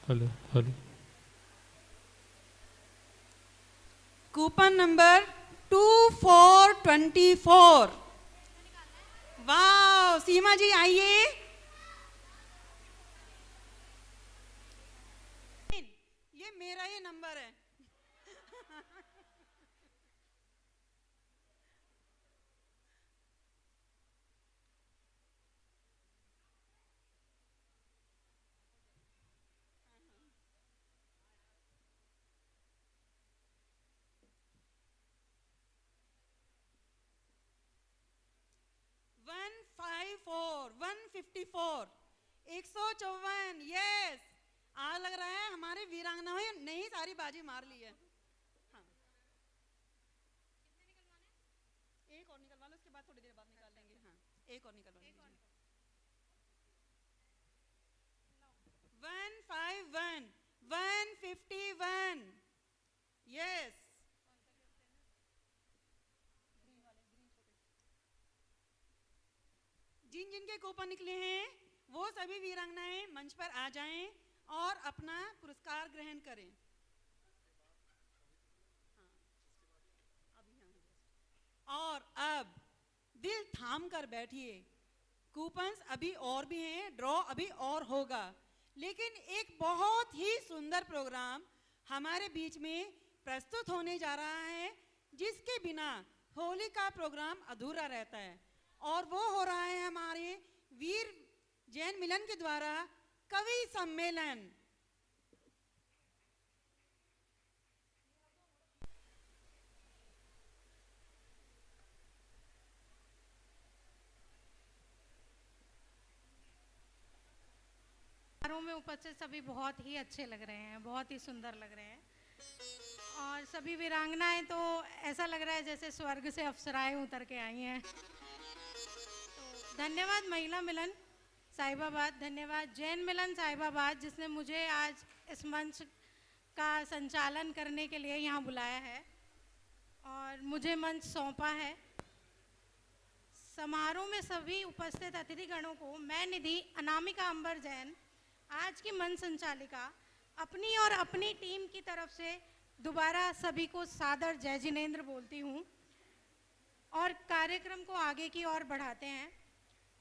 Hello hello. Coupon number 2424। वाह, सीमा जी आइए। ये मेरा ही नंबर है। वन 154 154। यस, आज लग रहा है हमारे वीरांगनाओं ने ही सारी बाजी मार ली है। हाँ, एक और निकलवा लो, उसके बाद थोड़ी देर बाद निकाल लेंगे। हाँ, एक और निकलवा लो। 151 151। यस, जिन जिनके कूपन निकले हैं वो सभी वीरांगनाएं मंच पर आ जाएं और अपना पुरस्कार ग्रहण करें। और अब दिल थाम कर बैठिए, कूपन्स अभी और भी हैं, ड्रॉ अभी और होगा, लेकिन एक बहुत ही सुंदर प्रोग्राम हमारे बीच में प्रस्तुत होने जा रहा है, जिसके बिना होली का प्रोग्राम अधूरा रहता है। और वो हो रहा है हमारे वीर जैन मिलन के द्वारा कवि सम्मेलन। समारोह में उपस्थित सभी बहुत ही अच्छे लग रहे हैं, बहुत ही सुंदर लग रहे हैं। और सभी वीरांगनाएं तो ऐसा लग रहा है जैसे स्वर्ग से अप्सराएं उतर के आई हैं। धन्यवाद महिला मिलन साहिबाबाद, धन्यवाद जैन मिलन साहिबाबाद, जिसने मुझे आज इस मंच का संचालन करने के लिए यहाँ बुलाया है और मुझे मंच सौंपा है। समारोह में सभी उपस्थित अतिथिगणों को मैं निधि अनामिका अंबर जैन, आज की मंच संचालिका, अपनी और अपनी टीम की तरफ से दोबारा सभी को सादर जय जिनेंद्र बोलती हूँ और कार्यक्रम को आगे की ओर बढ़ाते हैं।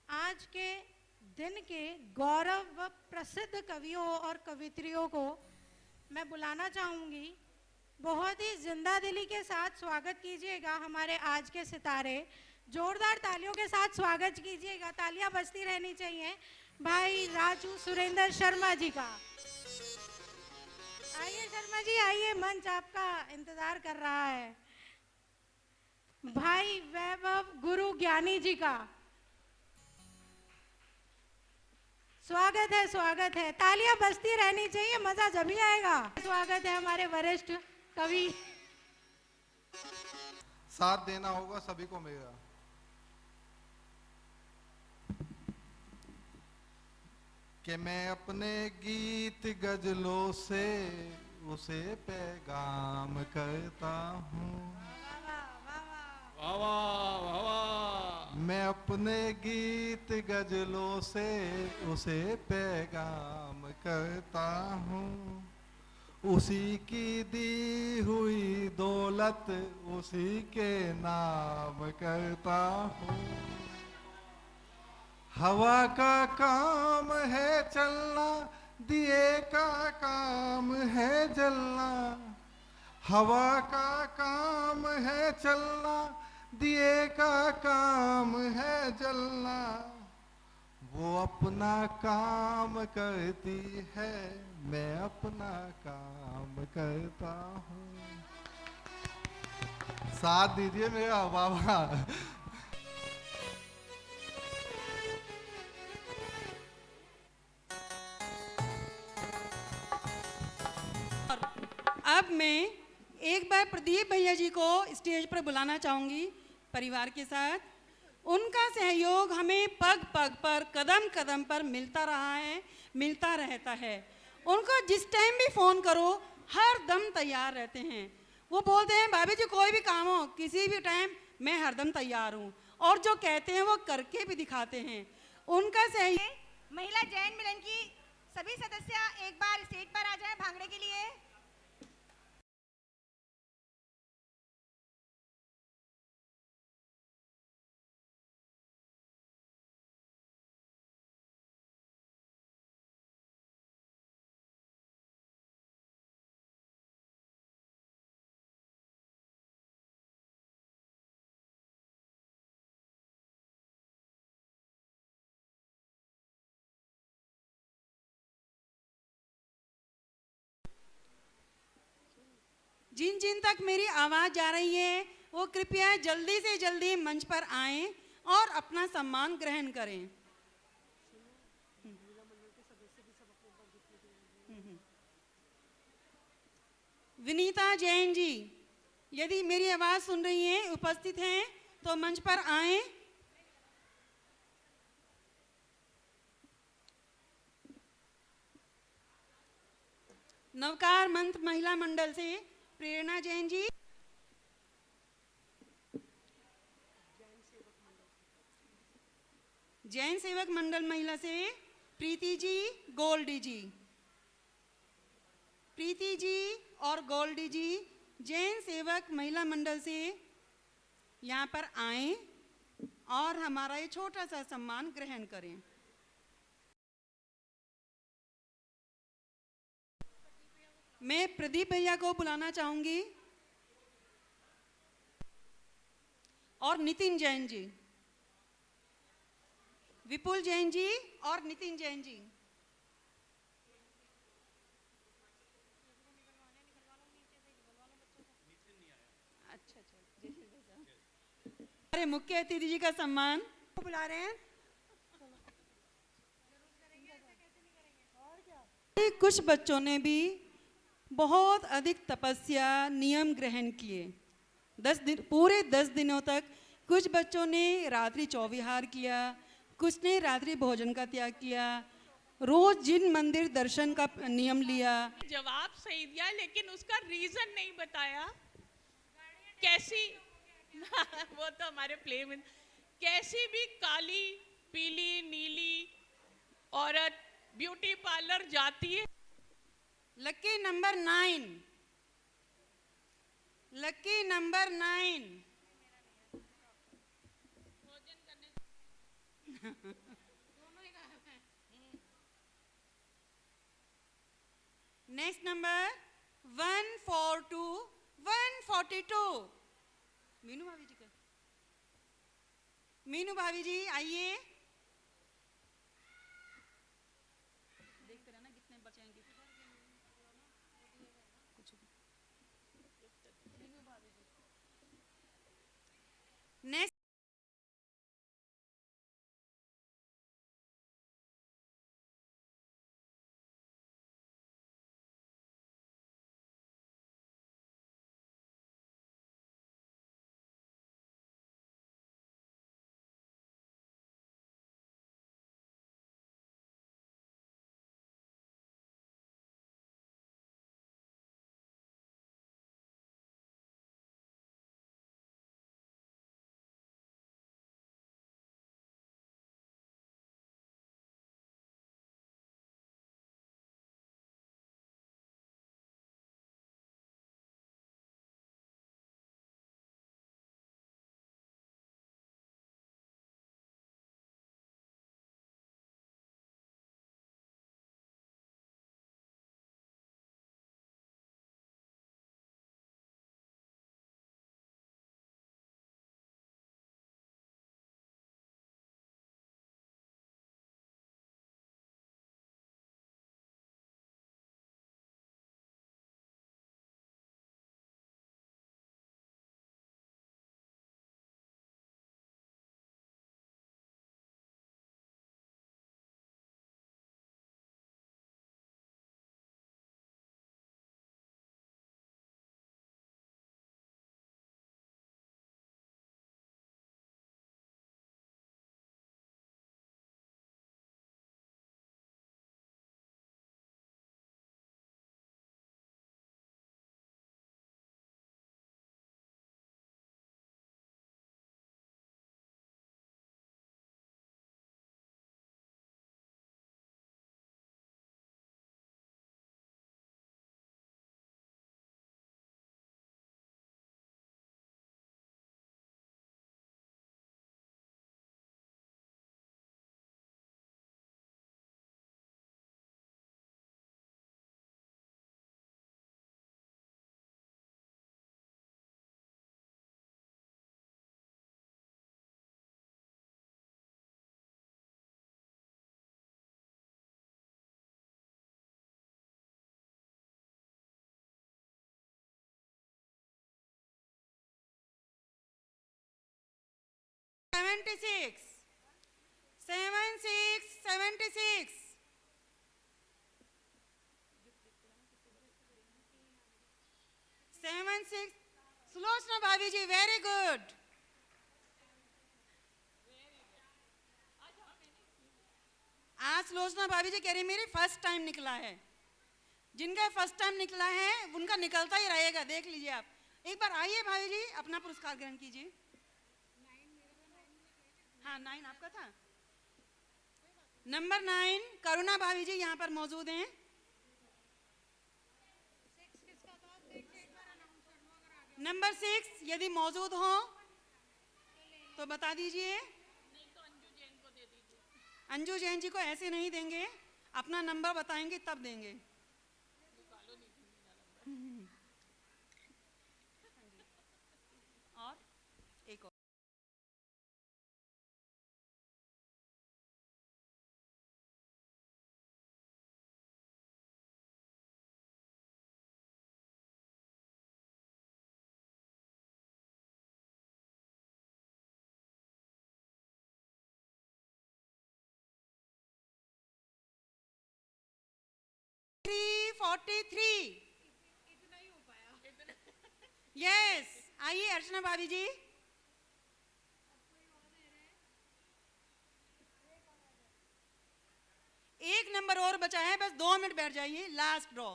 आज के दिन के गौरव प्रसिद्ध कवियों और कवित्रियों को मैं बुलाना चाहूँगी। बहुत ही जिंदा दिली के साथ स्वागत कीजिएगा हमारे आज के सितारे, जोरदार तालियों के साथ स्वागत कीजिएगा, तालियां बजती रहनी चाहिए, भाई राजू सुरेंद्र शर्मा जी का। आइए शर्मा जी, आइए, मंच आपका इंतजार कर रहा है। भाई वैभव गुरु ज्ञानी जी का स्वागत है, तालियां बजती रहनी चाहिए, मजा जब ही आएगा। स्वागत है हमारे वरिष्ठ कवि। साथ देना होगा सभी को मेरा। कि मैं अपने गीत गजलों से उसे पैगाम करता हूँ। मैं अपने गीत गजलों से उसे पैगाम करता हूँ। उसी की दी हुई दौलत उसी के नाम करता हूँ। हवा का काम है चलना, दिए का काम है जलना। हवा का काम है चलना, दिए का काम है जलना। वो अपना काम करती है, मैं अपना काम करता हूँ। साथ दीजिए मेरा बाबा। अब मैं एक बार प्रदीप भैया जी को स्टेज पर बुलाना चाहूँगी परिवार के साथ। उनका सहयोग हमें पग पग पर, कदम कदम पर मिलता रहा है, मिलता रहता है। उनको जिस टाइम भी फ़ोन करो हर दम तैयार रहते हैं। वो बोलते हैं भाभी जी कोई भी काम हो किसी भी टाइम मैं हरदम तैयार हूँ, और जो कहते हैं वो करके भी दिखाते हैं। उनका सहयोग। महिला जैन मिलन की सभी सदस्य एक बार स्टेज पर आ जाएं भांगड़े के लिए। जिन जिन तक मेरी आवाज़ जा रही है वो कृपया जल्दी से जल्दी मंच पर आएं और अपना सम्मान ग्रहण करें। विनीता जैन जी, यदि मेरी आवाज़ सुन रही हैं, उपस्थित हैं, तो मंच पर आएं। नवकार मंत्र महिला मंडल से प्रेरणा जैन जी। जैन सेवक मंडल महिला से प्रीति जी, गोल्डी जी। प्रीति जी और गोल्डी जी जैन सेवक महिला मंडल से यहाँ पर आएं और हमारा ये छोटा सा सम्मान ग्रहण करें। मैं प्रदीप भैया को बुलाना चाहूंगी और नितिन जैन जी, विपुल जैन जी और नितिन जैन जी। अच्छा अरे मुख्य अतिथि जी का सम्मान बुला रहे हैं। कुछ बच्चों ने भी बहुत अधिक तपस्या नियम ग्रहण किए। 10 दिन, पूरे 10 दिनों तक कुछ बच्चों ने रात्रि चौविहार किया, कुछ ने रात्रि भोजन का त्याग किया, रोज जिन मंदिर दर्शन का नियम लिया। जवाब सही दिया लेकिन उसका रीजन नहीं बताया। कैसी वो तो हमारे प्ले में कैसी भी काली पीली नीली औरत ब्यूटी पार्लर जाती है। Lucky number 9, lucky number 9। Next number 142, 142। Meenu भाभी जी का। मीनू भाभी जी आइए। देखते रहना कितने बचेंगे। नेक्स्ट 76 76 76 76 सुलोचना भाभी जी, वेरी गुड। आज सुलोचना भाभी जी कह रही मेरी फर्स्ट टाइम निकला है। जिनका फर्स्ट टाइम निकला है उनका निकलता ही रहेगा, देख लीजिए आप। एक बार आइए भाभी जी, अपना पुरस्कार ग्रहण कीजिए। हाँ 9 आपका था। नंबर 9 करुणा भाभी जी यहाँ पर मौजूद हैं। नंबर 6 यदि मौजूद हो तो बता दीजिए। अंजू जैन जी को ऐसे नहीं देंगे, अपना नंबर बताएंगे तब देंगे। और एक और यस। आइए अर्चना भाभी जी। एक नंबर और बचा है, बस 2 मिनट बैठ जाइए। लास्ट ड्रॉ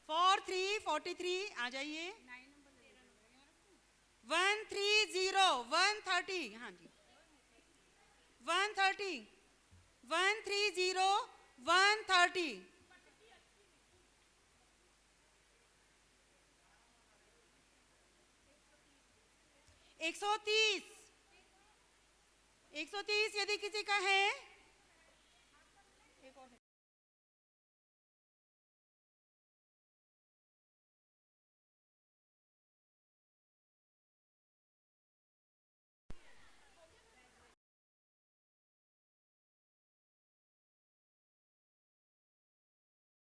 4343 आ जाइए। 130 130 हाँ जी 130 130 130 130 130 यदि किसी का है